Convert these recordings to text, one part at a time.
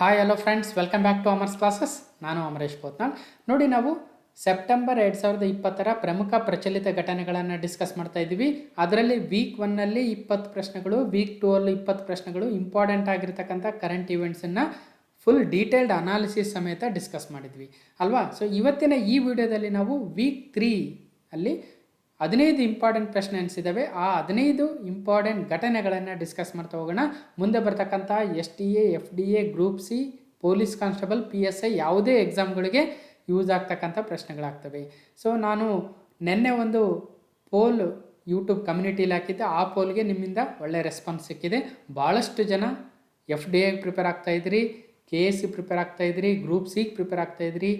Hi hello friends, welcome back to Amar's classes. ನಾನು ಅಮರೇಶ್ ಪೋತ್ನಾಳ್. ನೋಡಿ, ನಾವು ಸೆಪ್ಟೆಂಬರ್ 2020 ಪ್ರಮುಖ ಪ್ರಚಲಿತ ಘಟನೆಗಳನ್ನು ಡಿಸ್ಕಸ್ ಮಾಡ್ತಾ ಇದ್ದೀವಿ. ಅದರಲ್ಲಿ ವೀಕ್ 1ನಲ್ಲಿ 20 ಪ್ರಶ್ನೆಗಳು, ವೀಕ್ 2ಅಲ್ಲಿ 20 ಪ್ರಶ್ನೆಗಳು, ಇಂಪಾರ್ಟೆಂಟ್ ಆಗಿರ್ತಕ್ಕಂಥ ಕರೆಂಟ್ ಇವೆಂಟ್ಸನ್ನು ಫುಲ್ ಡೀಟೇಲ್ಡ್ ಅನಾಲಿಸಿಸ್ ಸಮೇತ ಡಿಸ್ಕಸ್ ಮಾಡಿದ್ವಿ ಅಲ್ವಾ. ಸೊ ಇವತ್ತಿನ ಈ ವಿಡಿಯೋದಲ್ಲಿ ನಾವು ವೀಕ್ 3 ಅಲ್ಲಿ 15 ಇಂಪಾರ್ಟೆಂಟ್ ಪ್ರಶ್ನೆ ಅನಿಸಿದ್ದಾವೆ. ಆ 15 ಇಂಪಾರ್ಟೆಂಟ್ ಘಟನೆಗಳನ್ನು ಡಿಸ್ಕಸ್ ಮಾಡ್ತಾ ಹೋಗೋಣ. ಮುಂದೆ ಬರ್ತಕ್ಕಂಥ STA, FDA, group C, police constable, PSI ಯಾವುದೇ ಎಕ್ಸಾಮ್ಗಳಿಗೆ ಯೂಸ್ ಆಗ್ತಕ್ಕಂಥ ಪ್ರಶ್ನೆಗಳಾಗ್ತವೆ. ಸೊ ನಾನು ನಿನ್ನೆ ಒಂದು ಪೋಲ್ ಯೂಟ್ಯೂಬ್ ಕಮ್ಯುನಿಟಿಲಿ ಹಾಕಿದ್ದೆ. ಆ ಪೋಲ್ಗೆ ನಿಮ್ಮಿಂದ ಒಳ್ಳೆ ರೆಸ್ಪಾನ್ಸ್ ಸಿಕ್ಕಿದೆ. ಭಾಳಷ್ಟು ಜನ FDA ಪ್ರಿಪೇರ್ ಆಗ್ತಾಯಿದ್ರಿ, KSC ಪ್ರಿಪೇರ್ ಆಗ್ತಾಯಿದ್ರಿ, ಗ್ರೂಪ್ ಸಿಗೆ ಪ್ರಿಪೇರ್ ಆಗ್ತಾಯಿದ್ರಿ,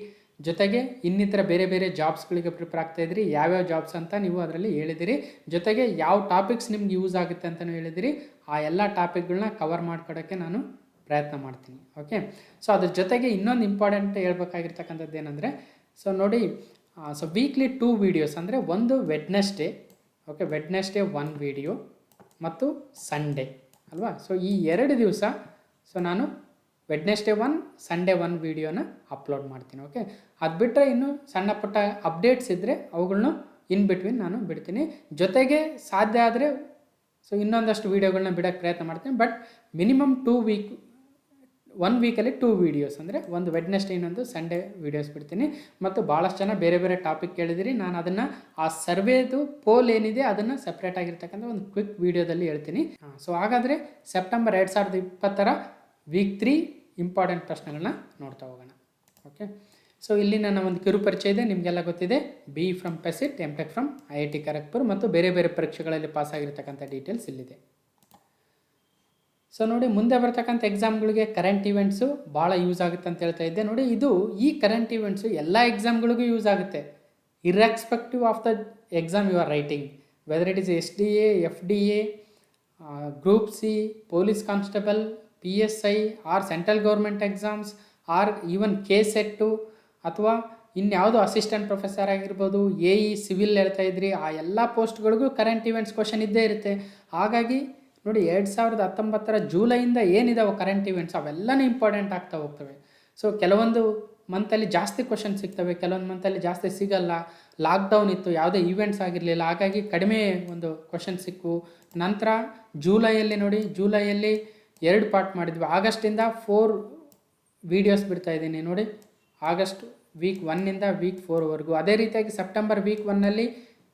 ಜೊತೆಗೆ ಇನ್ನಿತರ ಬೇರೆ ಬೇರೆ ಜಾಬ್ಸ್ಗಳಿಗೆ ಪ್ರಿಪೇರ್ ಆಗ್ತಾಯಿದ್ರಿ. ಯಾವ್ಯಾವ ಜಾಬ್ಸ್ ಅಂತ ನೀವು ಅದರಲ್ಲಿ ಹೇಳಿದಿರಿ. ಜೊತೆಗೆ ಯಾವ ಟಾಪಿಕ್ಸ್ ನಿಮ್ಗೆ ಯೂಸ್ ಆಗುತ್ತೆ ಅಂತಲೂ ಹೇಳಿದಿರಿ. ಆ ಎಲ್ಲ ಟಾಪಿಕ್ಗಳನ್ನ ಕವರ್ ಮಾಡ್ಕೊಡೋಕ್ಕೆ ನಾನು ಪ್ರಯತ್ನ ಮಾಡ್ತೀನಿ. ಓಕೆ, ಸೊ ಅದ್ರ ಜೊತೆಗೆ ಇನ್ನೊಂದು ಇಂಪಾರ್ಟೆಂಟ್ ಹೇಳ್ಬೇಕಾಗಿರ್ತಕ್ಕಂಥದ್ದು ಏನಂದರೆ, ಸೊ ನೋಡಿ, ಸೊ ವೀಕ್ಲಿ 2 ವೀಡಿಯೋಸ್ ಅಂದರೆ ಒಂದು ವೆಡ್ನೆಸ್ಡೇ, ಓಕೆ, ವೆಡ್ನೆಸ್ಡೇ 1 ವೀಡಿಯೋ ಮತ್ತು ಸಂಡೇ ಅಲ್ವಾ. ಸೊ ಈ 2 ದಿವಸ ಸೊ ನಾನು ವೆಡ್ನೆಸ್ಡೇ 1, ಸಂಡೇ 1 ವೀಡಿಯೋನ ಅಪ್ಲೋಡ್ ಮಾಡ್ತೀನಿ. ಓಕೆ, ಅದು ಬಿಟ್ಟರೆ ಇನ್ನೂ ಸಣ್ಣ ಪುಟ್ಟ ಅಪ್ಡೇಟ್ಸ್ ಇದ್ದರೆ ಅವುಗಳನ್ನ ಇನ್ ಬಿಟ್ವೀನ್ ನಾನು ಬಿಡ್ತೀನಿ. ಜೊತೆಗೆ ಸಾಧ್ಯ ಆದರೆ ಸೊ ಇನ್ನೊಂದಷ್ಟು ವೀಡಿಯೋಗಳನ್ನ ಬಿಡೋಕ್ಕೆ ಪ್ರಯತ್ನ ಮಾಡ್ತೀನಿ. ಬಟ್ ಮಿನಿಮಮ್ 1 ವೀಕಲ್ಲಿ 2 ವೀಡಿಯೋಸ್ ಅಂದರೆ ಒಂದು ವೆಡ್ನೆಸ್ಡೇ, ಇನ್ನೊಂದು ಸಂಡೇ ವೀಡಿಯೋಸ್ ಬಿಡ್ತೀನಿ. ಮತ್ತು ಭಾಳಷ್ಟು ಜನ ಬೇರೆ ಬೇರೆ ಟಾಪಿಕ್ ಕೇಳಿದಿರಿ. ನಾನು ಅದನ್ನು ಆ ಸರ್ವೇದು ಪೋಲ್ ಏನಿದೆ ಅದನ್ನು ಸಪ್ರೇಟ್ ಆಗಿರ್ತಕ್ಕಂಥ ಒಂದು ಕ್ವಿಕ್ ವೀಡಿಯೋದಲ್ಲಿ ಹೇಳ್ತೀನಿ. ಸೊ ಹಾಗಾದರೆ ಸೆಪ್ಟೆಂಬರ್ 2020 ವೀಕ್ 3 ಇಂಪಾರ್ಟೆಂಟ್ ಪ್ರಶ್ನೆಗಳನ್ನ ನೋಡ್ತಾ ಹೋಗೋಣ. ಓಕೆ, ಸೊ ಇಲ್ಲಿ ನನ್ನ ಒಂದು ಕಿರು ಪರಿಚಯ ಇದೆ, ನಿಮಗೆಲ್ಲ ಗೊತ್ತಿದೆ. BE from PESIT, MTech from IIT Kharagpur ಮತ್ತು ಬೇರೆ ಬೇರೆ ಪರೀಕ್ಷೆಗಳಲ್ಲಿ ಪಾಸ್ ಆಗಿರ್ತಕ್ಕಂಥ ಡೀಟೇಲ್ಸ್ ಇಲ್ಲಿದೆ. ಸೊ ನೋಡಿ, ಮುಂದೆ ಬರ್ತಕ್ಕಂಥ ಎಕ್ಸಾಮ್ಗಳಿಗೆ ಕರೆಂಟ್ ಇವೆಂಟ್ಸು ಭಾಳ ಯೂಸ್ ಆಗುತ್ತೆ ಅಂತ ಹೇಳ್ತಾ ಇದ್ದೆ. ನೋಡಿ, ಈ ಕರೆಂಟ್ ಇವೆಂಟ್ಸು ಎಲ್ಲ ಎಕ್ಸಾಮ್ಗಳಿಗೂ ಯೂಸ್ ಆಗುತ್ತೆ, irrespective of the exam you are writing, whether it is SDA, FDA, group C, police constable, PSI or central government exams or even KSET ಅಥವಾ ಇನ್ಯಾವುದೋ ಅಸಿಸ್ಟೆಂಟ್ ಪ್ರೊಫೆಸರ್ ಆಗಿರ್ಬೋದು, AE ಸಿವಿಲ್ ಹೇಳ್ತಾ ಇದ್ರಿ, ಆ ಎಲ್ಲ ಪೋಸ್ಟ್ಗಳಿಗೂ ಕರೆಂಟ್ ಇವೆಂಟ್ಸ್ ಕ್ವಶನ್ ಇದ್ದೇ ಇರುತ್ತೆ. ಹಾಗಾಗಿ ನೋಡಿ, 2019 ಜೂಲೈಯಿಂದ ಏನಿದಾವೆ ಕರೆಂಟ್ ಇವೆಂಟ್ಸ್ ಅವೆಲ್ಲನೂ ಇಂಪಾರ್ಟೆಂಟ್ ಆಗ್ತಾ ಹೋಗ್ತವೆ. ಸೊ ಕೆಲವೊಂದು ಮಂತಲ್ಲಿ ಜಾಸ್ತಿ ಕ್ವಶನ್ ಸಿಗ್ತವೆ, ಕೆಲವೊಂದು ಮಂತಲ್ಲಿ ಜಾಸ್ತಿ ಸಿಗಲ್ಲ. ಲಾಕ್ಡೌನ್ ಇತ್ತು, ಯಾವುದೇ ಈವೆಂಟ್ಸ್ ಆಗಿರಲಿಲ್ಲ, ಹಾಗಾಗಿ ಕಡಿಮೆ ಒಂದು ಕ್ವಶನ್ ಸಿಕ್ಕು. ನಂತರ ಜೂಲೈಯಲ್ಲಿ ನೋಡಿ, ಜೂಲೈಯಲ್ಲಿ 2 ಪಾರ್ಟ್ ಮಾಡಿದ್ವಿ. ಆಗಸ್ಟಿಂದ 4 ವೀಡಿಯೋಸ್ ಬಿಡ್ತಾ ಇದ್ದೀನಿ ನೋಡಿ, ಆಗಸ್ಟ್ ವೀಕ್ 1ನಿಂದ ವೀಕ್ 4ವರೆಗೂ. ಅದೇ ರೀತಿಯಾಗಿ ಸೆಪ್ಟೆಂಬರ್ ವೀಕ್ 1ನಲ್ಲಿ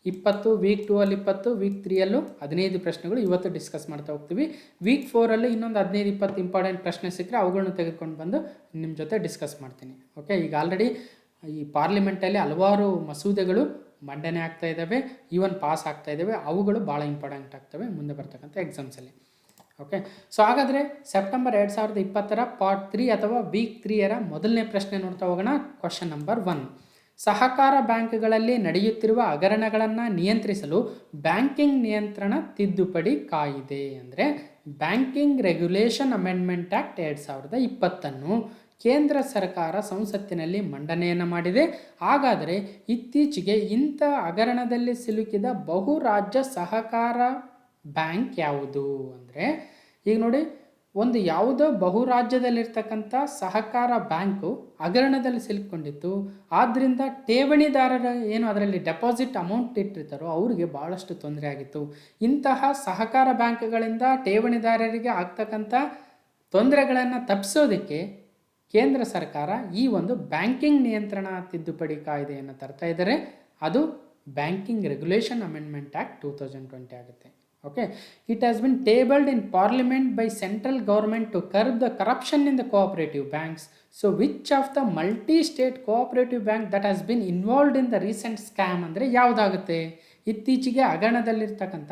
20, ವೀಕ್ 2ಅಲ್ಲಿ 20, ವೀಕ್ 3ಯಲ್ಲೂ 15 ಪ್ರಶ್ನೆಗಳು ಇವತ್ತು ಡಿಸ್ಕಸ್ ಮಾಡ್ತಾ ಹೋಗ್ತೀವಿ. ವೀಕ್ 4ಅಲ್ಲಿ ಇನ್ನೊಂದು 15-20 ಇಂಪಾರ್ಟೆಂಟ್ ಪ್ರಶ್ನೆ ಸಿಕ್ಕರೆ ಅವುಗಳನ್ನ ತೆಗೆದುಕೊಂಡು ಬಂದು ನಿಮ್ಮ ಜೊತೆ ಡಿಸ್ಕಸ್ ಮಾಡ್ತೀನಿ. ಓಕೆ, ಈಗ ಆಲ್ರೆಡಿ ಈ ಪಾರ್ಲಿಮೆಂಟಲ್ಲಿ ಹಲವಾರು ಮಸೂದೆಗಳು ಮಂಡನೆ ಆಗ್ತಾ ಇದ್ದಾವೆ, ಈವನ್ ಪಾಸ್ ಆಗ್ತಾ ಇದ್ದಾವೆ. ಅವುಗಳು ಭಾಳ ಇಂಪಾರ್ಟೆಂಟ್ ಆಗ್ತವೆ ಮುಂದೆ ಬರ್ತಕ್ಕಂಥ ಎಕ್ಸಾಮ್ಸಲ್ಲಿ. ಓಕೆ, ಸೊ ಹಾಗಾದರೆ ಸೆಪ್ಟೆಂಬರ್ 2020 ಪಾರ್ಟ್ 3 ಅಥವಾ ವೀಕ್ 3ರ ಮೊದಲನೇ ಪ್ರಶ್ನೆ ನೋಡ್ತಾ ಹೋಗೋಣ. ಕ್ವಶನ್ ನಂಬರ್ 1, ಸಹಕಾರ ಬ್ಯಾಂಕ್ಗಳಲ್ಲಿ ನಡೆಯುತ್ತಿರುವ ಹಗರಣಗಳನ್ನು ನಿಯಂತ್ರಿಸಲು ಬ್ಯಾಂಕಿಂಗ್ ನಿಯಂತ್ರಣ ತಿದ್ದುಪಡಿ ಕಾಯಿದೆ ಅಂದರೆ ಬ್ಯಾಂಕಿಂಗ್ ರೆಗ್ಯುಲೇಷನ್ ಅಮೆಂಡ್ಮೆಂಟ್ ಆ್ಯಕ್ಟ್ 2020 ಕೇಂದ್ರ ಸರ್ಕಾರ ಸಂಸತ್ತಿನಲ್ಲಿ ಮಂಡನೆಯನ್ನು ಮಾಡಿದೆ. ಹಾಗಾದರೆ ಇತ್ತೀಚೆಗೆ ಇಂಥ ಹಗರಣದಲ್ಲಿ ಸಿಲುಕಿದ ಬಹುರಾಜ್ಯ ಸಹಕಾರ ಬ್ಯಾಂಕ್ ಯಾವುದು ಅಂದರೆ, ಈಗ ನೋಡಿ, ಒಂದು ಯಾವುದೋ ಬಹುರಾಜ್ಯದಲ್ಲಿರ್ತಕ್ಕಂಥ ಸಹಕಾರ ಬ್ಯಾಂಕು ಹಗರಣದಲ್ಲಿ ಸಿಲುಕೊಂಡಿತ್ತು. ಆದ್ದರಿಂದ ಠೇವಣಿದಾರರ ಏನು ಅದರಲ್ಲಿ ಡೆಪಾಸಿಟ್ ಅಮೌಂಟ್ ಇಟ್ಟಿರ್ತಾರೋ ಅವರಿಗೆ ಭಾಳಷ್ಟು ತೊಂದರೆ ಆಗಿತ್ತು. ಇಂತಹ ಸಹಕಾರ ಬ್ಯಾಂಕ್ಗಳಿಂದ ಠೇವಣಿದಾರರಿಗೆ ಆಗ್ತಕ್ಕಂಥ ತೊಂದರೆಗಳನ್ನು ತಪ್ಪಿಸೋದಕ್ಕೆ ಕೇಂದ್ರ ಸರ್ಕಾರ ಈ ಒಂದು ಬ್ಯಾಂಕಿಂಗ್ ನಿಯಂತ್ರಣ ತಿದ್ದುಪಡಿ ಕಾಯ್ದೆಯನ್ನು ತರ್ತಾ ಇದ್ದಾರೆ. ಅದು ಬ್ಯಾಂಕಿಂಗ್ ರೆಗ್ಯುಲೇಷನ್ ಅಮೆಂಡ್ಮೆಂಟ್ ಆ್ಯಕ್ಟ್ 2020 ಆಗುತ್ತೆ. Okay, it has been tabled in parliament by central government to curb the corruption in the cooperative banks. So which of the multi-state cooperative bank that has been involved in the recent scam ಅಂದರೆ ಯಾವುದಾಗುತ್ತೆ? ಇತ್ತೀಚೆಗೆ ಹಗರಣದಲ್ಲಿರ್ತಕ್ಕಂಥ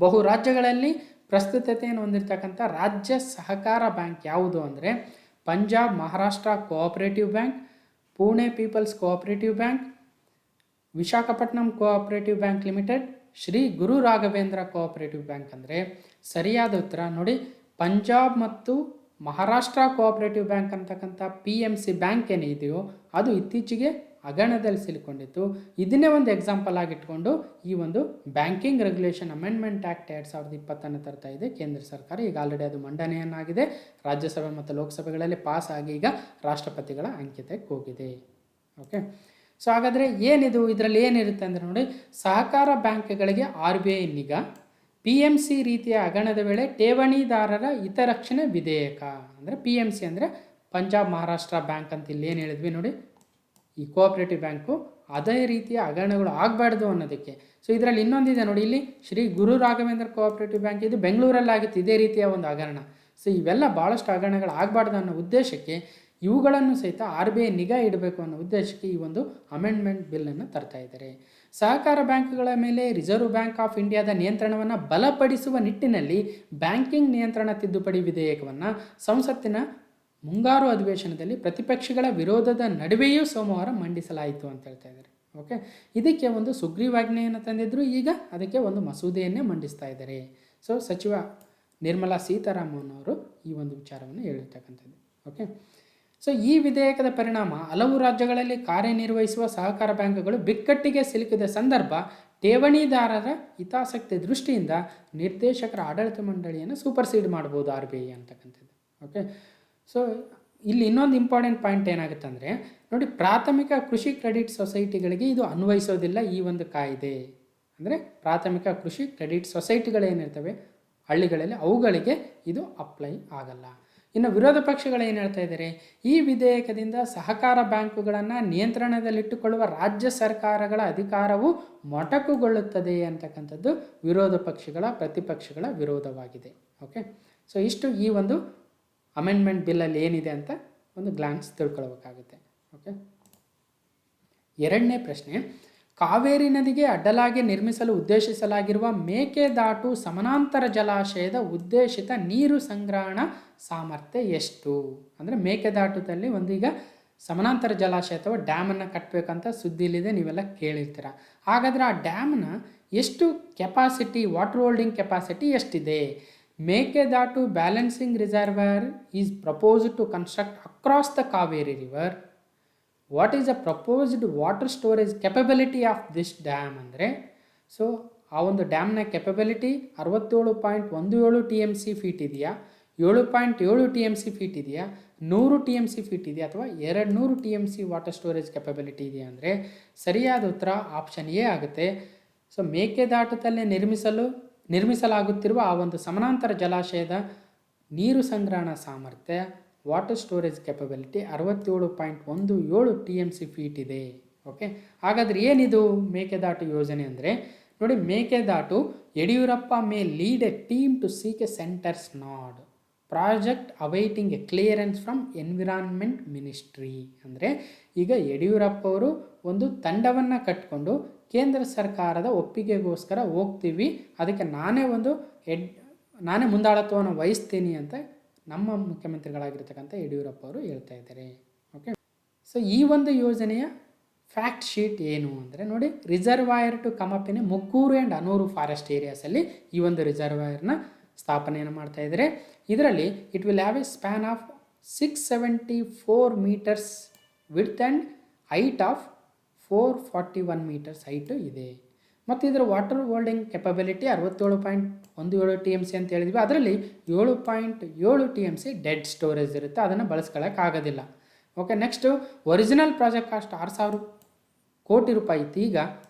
ಬಹು ರಾಜ್ಯಗಳಲ್ಲಿ ಪ್ರಸ್ತುತತೆಯನ್ನು ಹೊಂದಿರತಕ್ಕಂಥ ರಾಜ್ಯ ಸಹಕಾರ bank ಯಾವುದು ಅಂದರೆ Punjab Maharashtra cooperative bank, Pune people's cooperative bank, Visakhapatnam cooperative bank limited, Shri Guru Raghavendra cooperative bank. ಅಂದರೆ ಸರಿಯಾದ ಉತ್ತರ ನೋಡಿ, ಪಂಜಾಬ್ ಮತ್ತು ಮಹಾರಾಷ್ಟ್ರ ಕೋಆಪರೇಟಿವ್ ಬ್ಯಾಂಕ್ ಅಂತಕ್ಕಂಥ PMC ಬ್ಯಾಂಕ್ ಏನಿದೆಯೋ ಅದು ಇತ್ತೀಚೆಗೆ ಹಗರಣದಲ್ಲಿ ಸಿಲುಕೊಂಡಿತ್ತು. ಇದನ್ನೇ ಒಂದು ಎಕ್ಸಾಂಪಲ್ ಆಗಿಟ್ಕೊಂಡು ಈ ಒಂದು ಬ್ಯಾಂಕಿಂಗ್ ರೆಗ್ಯುಲೇಷನ್ ಅಮೆಂಡ್ಮೆಂಟ್ ಆ್ಯಕ್ಟ್ 2020 ತರ್ತಾ ಇದೆ ಕೇಂದ್ರ ಸರ್ಕಾರ. ಈಗ ಆಲ್ರೆಡಿ ಅದು ಮಂಡನೆಯನ್ನಾಗಿದೆ, ರಾಜ್ಯಸಭೆ ಮತ್ತು ಲೋಕಸಭೆಗಳಲ್ಲಿ ಪಾಸ್ ಆಗಿ ಈಗ ರಾಷ್ಟ್ರಪತಿಗಳ ಅಂಕಿತಕ್ಕೆ ಹೋಗಿದೆ. ಓಕೆ, ಸೊ ಹಾಗಾದರೆ ಏನಿದು, ಇದರಲ್ಲಿ ಏನಿರುತ್ತೆ ಅಂದರೆ ನೋಡಿ, ಸಹಕಾರ ಬ್ಯಾಂಕ್ಗಳಿಗೆ RBI ನಿಗಾ, PMC ರೀತಿಯ ಹಗರಣದ ವೇಳೆ ಠೇವಣಿದಾರರ ಹಿತರಕ್ಷಣೆ ವಿಧೇಯಕ. ಅಂದರೆ PMC ಅಂದರೆ ಪಂಜಾಬ್ ಮಹಾರಾಷ್ಟ್ರ ಬ್ಯಾಂಕ್ ಅಂತ ಇಲ್ಲಿ ಏನು ಹೇಳಿದ್ವಿ ನೋಡಿ, ಈ ಕೋಆಪರೇಟಿವ್ ಬ್ಯಾಂಕು, ಅದೇ ರೀತಿಯ ಹಗರಣಗಳು ಆಗಬಾರ್ದು ಅನ್ನೋದಕ್ಕೆ. ಸೊ ಇದರಲ್ಲಿ ಇನ್ನೊಂದಿದೆ ನೋಡಿ, ಇಲ್ಲಿ ಶ್ರೀ ಗುರು ರಾಘವೇಂದ್ರ ಕೋಆಪರೇಟಿವ್ ಬ್ಯಾಂಕ್, ಇದು ಬೆಂಗಳೂರಲ್ಲಾಗಿತ್ತು ಇದೇ ರೀತಿಯ ಒಂದು ಹಗರಣ. ಸೊ ಇವೆಲ್ಲ ಭಾಳಷ್ಟು ಹಗರಣಗಳು ಆಗಬಾರ್ದು ಅನ್ನೋ ಉದ್ದೇಶಕ್ಕೆ ಇವುಗಳನ್ನು ಸಹಿತ RBI ನಿಗಾ ಇಡಬೇಕು ಅನ್ನೋ ಉದ್ದೇಶಕ್ಕೆ ಈ ಒಂದು ಅಮೆಂಡ್ಮೆಂಟ್ ಬಿಲ್ಲನ್ನು ತರ್ತಾ ಇದ್ದಾರೆ. ಸಹಕಾರ ಬ್ಯಾಂಕ್ಗಳ ಮೇಲೆ ರಿಸರ್ವ್ ಬ್ಯಾಂಕ್ ಆಫ್ ಇಂಡಿಯಾದ ನಿಯಂತ್ರಣವನ್ನು ಬಲಪಡಿಸುವ ನಿಟ್ಟಿನಲ್ಲಿ ಬ್ಯಾಂಕಿಂಗ್ ನಿಯಂತ್ರಣ ತಿದ್ದುಪಡಿ ವಿಧೇಯಕವನ್ನು ಸಂಸತ್ತಿನ ಮುಂಗಾರು ಅಧಿವೇಶನದಲ್ಲಿ ಪ್ರತಿಪಕ್ಷಗಳ ವಿರೋಧದ ನಡುವೆಯೂ ಸೋಮವಾರ ಮಂಡಿಸಲಾಯಿತು ಅಂತ ಹೇಳ್ತಾ ಇದ್ದಾರೆ. ಓಕೆ, ಇದಕ್ಕೆ ಒಂದು ಸುಗ್ರೀವಾಜ್ಞೆಯನ್ನು ತಂದಿದ್ದರು, ಈಗ ಅದಕ್ಕೆ ಒಂದು ಮಸೂದೆಯನ್ನೇ ಮಂಡಿಸ್ತಾ ಇದ್ದಾರೆ. ಸೊ ಸಚಿವ ನಿರ್ಮಲಾ ಸೀತಾರಾಮನ್ ಅವರು ಈ ಒಂದು ವಿಚಾರವನ್ನು ಹೇಳಿರ್ತಕ್ಕಂಥದ್ದು. ಓಕೆ, ಸೊ ಈ ವಿಧೇಯಕದ ಪರಿಣಾಮ ಹಲವು ರಾಜ್ಯಗಳಲ್ಲಿ ಕಾರ್ಯನಿರ್ವಹಿಸುವ ಸಹಕಾರ ಬ್ಯಾಂಕ್ಗಳು ಬಿಕ್ಕಟ್ಟಿಗೆ ಸಿಲುಕಿದ ಸಂದರ್ಭ ಠೇವಣಿದಾರರ ಹಿತಾಸಕ್ತಿ ದೃಷ್ಟಿಯಿಂದ ನಿರ್ದೇಶಕರ ಆಡಳಿತ ಮಂಡಳಿಯನ್ನು ಸೂಪರ್ಸೀಡ್ ಮಾಡ್ಬೋದು RBI ಅಂತಕ್ಕಂಥದ್ದು. ಓಕೆ, ಸೊ ಇಲ್ಲಿ ಇನ್ನೊಂದು ಇಂಪಾರ್ಟೆಂಟ್ ಪಾಯಿಂಟ್ ಏನಾಗುತ್ತೆ ಅಂದರೆ ನೋಡಿ, ಪ್ರಾಥಮಿಕ ಕೃಷಿ ಕ್ರೆಡಿಟ್ ಸೊಸೈಟಿಗಳಿಗೆ ಇದು ಅನ್ವಯಿಸೋದಿಲ್ಲ ಈ ಒಂದು ಕಾಯ್ದೆ. ಅಂದರೆ ಪ್ರಾಥಮಿಕ ಕೃಷಿ ಕ್ರೆಡಿಟ್ ಸೊಸೈಟಿಗಳೇನಿರ್ತವೆ ಹಳ್ಳಿಗಳಲ್ಲಿ, ಅವುಗಳಿಗೆ ಇದು ಅಪ್ಲೈ ಆಗಲ್ಲ. ಇನ್ನು ವಿರೋಧ ಪಕ್ಷಗಳು ಏನು ಹೇಳ್ತಾ ಇದ್ದಾರೆ, ಈ ವಿಧೇಯಕದಿಂದ ಸಹಕಾರ ಬ್ಯಾಂಕುಗಳನ್ನು ನಿಯಂತ್ರಣದಲ್ಲಿಟ್ಟುಕೊಳ್ಳುವ ರಾಜ್ಯ ಸರ್ಕಾರಗಳ ಅಧಿಕಾರವು ಮೊಟಕುಗೊಳ್ಳುತ್ತದೆ ಅಂತಕ್ಕಂಥದ್ದು ವಿರೋಧ ಪಕ್ಷಗಳ ಪ್ರತಿಪಕ್ಷಗಳ ವಿರೋಧವಾಗಿದೆ. ಓಕೆ, ಸೊ ಇಷ್ಟು ಈ ಒಂದು ಅಮೆಂಡ್ಮೆಂಟ್ ಬಿಲ್ಲಲ್ಲಿ ಏನಿದೆ ಅಂತ ಒಂದು ಗ್ಲಾನ್ಸ್ ತಿಳ್ಕೊಳ್ಬೇಕಾಗುತ್ತೆ. ಓಕೆ, ಎರಡನೇ ಪ್ರಶ್ನೆ, ಕಾವೇರಿ ನದಿಗೆ ಅಡ್ಡಲಾಗಿ ನಿರ್ಮಿಸಲು ಉದ್ದೇಶಿಸಲಾಗಿರುವ ಮೇಕೆದಾಟು ಸಮಾನಾಂತರ ಜಲಾಶಯದ ಉದ್ದೇಶಿತ ನೀರು ಸಂಗ್ರಹಣಾ ಸಾಮರ್ಥ್ಯ ಎಷ್ಟು? ಅಂದರೆ ಮೇಕೆದಾಟುದಲ್ಲಿ ಒಂದು ಈಗ ಸಮಾನಾಂತರ ಜಲಾಶಯ ಅಥವಾ ಡ್ಯಾಮನ್ನು ಕಟ್ಟಬೇಕಂತ ಸುದ್ದಿಲಿದೆ, ನೀವೆಲ್ಲ ಕೇಳಿರ್ತೀರ. ಹಾಗಾದರೆ ಆ ಡ್ಯಾಮ್ನ ಎಷ್ಟು ಕೆಪಾಸಿಟಿ, ವಾಟರ್ ಹೋಲ್ಡಿಂಗ್ ಕೆಪಾಸಿಟಿ ಎಷ್ಟಿದೆ? Mekedatu balancing reservoir is proposed to construct across the Kaveri river. What is the proposed water storage capability of this dam ಅಂದರೆ, ಸೊ ಆ ಒಂದು ಡ್ಯಾಮ್ನ ಕೆಪಬಿಲಿಟಿ 67.17 TMC ಫೀಟ್ ಇದೆಯಾ, 7.7 TMC ಫೀಟ್ ಇದೆಯಾ, 100 TMC ಫೀಟ್ ಇದೆಯಾ, ಅಥವಾ 200 TMC water storage capability ಇದೆಯಾ ಅಂದರೆ ಸರಿಯಾದ ಉತ್ತರ ಆಪ್ಷನ್ ಎ ಆಗುತ್ತೆ. ಸೊ ಮೇಕೆದಾಟುತಲ್ಲೇ ನಿರ್ಮಿಸಲಾಗುತ್ತಿರುವ ಆ ಒಂದು ಸಮಾನಾಂತರ ಜಲಾಶಯದ ನೀರು ಸಂಗ್ರಹಣಾ ಸಾಮರ್ಥ್ಯ, water storage capability 67.17 TMC feet ಇದೆ. ಓಕೆ, ಹಾಗಾದರೆ ಏನಿದು ಮೇಕೆದಾಟು ಯೋಜನೆ ಅಂದರೆ ನೋಡಿ, Mekedatu Yediyurappa may lead a team to seek a centre's nod project awaiting a clearance from environment ministry. ಅಂದರೆ ಈಗ ಯಡಿಯೂರಪ್ಪ ಅವರು ಒಂದು ತಂಡವನ್ನು ಕಟ್ಟಿಕೊಂಡು ಕೇಂದ್ರ ಸರ್ಕಾರದ ಒಪ್ಪಿಗೆಗೋಸ್ಕರ ಹೋಗ್ತೀವಿ, ಅದಕ್ಕೆ ನಾನೇ ಮುಂದಾಳತ್ವವನ್ನು ವಹಿಸ್ತೀನಿ ಅಂತ ನಮ್ಮ ಮುಖ್ಯಮಂತ್ರಿಗಳಾಗಿರ್ತಕ್ಕಂಥ ಯಡಿಯೂರಪ್ಪ ಅವರು ಹೇಳ್ತಾ ಇದ್ದಾರೆ. ಓಕೆ, ಸೊ ಈ ಒಂದು ಯೋಜನೆಯ ಫ್ಯಾಕ್ಟ್ ಶೀಟ್ ಏನು ಅಂದರೆ ನೋಡಿ, reservoir to come up in Mukkur and Anur forest ಏರಿಯಾಸಲ್ಲಿ ಈ ಒಂದು ರಿಸರ್ವಾಯರ್ನ ಸ್ಥಾಪನೆಯನ್ನು ಮಾಡ್ತಾ ಇದ್ದಾರೆ. ಇದರಲ್ಲಿ it will have a span of 674 meters width and height of 441 meters height ಇದೆ. ಮತ್ತು ಇದರ ವಾಟರ್ ಹೋಲ್ಡಿಂಗ್ ಕೆಪಬಿಲಿಟಿ 67.17 TMC ಅಂತ ಹೇಳಿದ್ವಿ. ಅದರಲ್ಲಿ 7.7 TMC ಡೆಡ್ ಸ್ಟೋರೇಜ್ ಇರುತ್ತೆ, ಅದನ್ನು ಬಳಸ್ಕೊಳ್ಳೋಕ್ಕಾಗೋದಿಲ್ಲ. Okay, next original project cost 6,000 ಕೋಟಿ ರೂಪಾಯಿ ಇತ್ತು, ಈಗ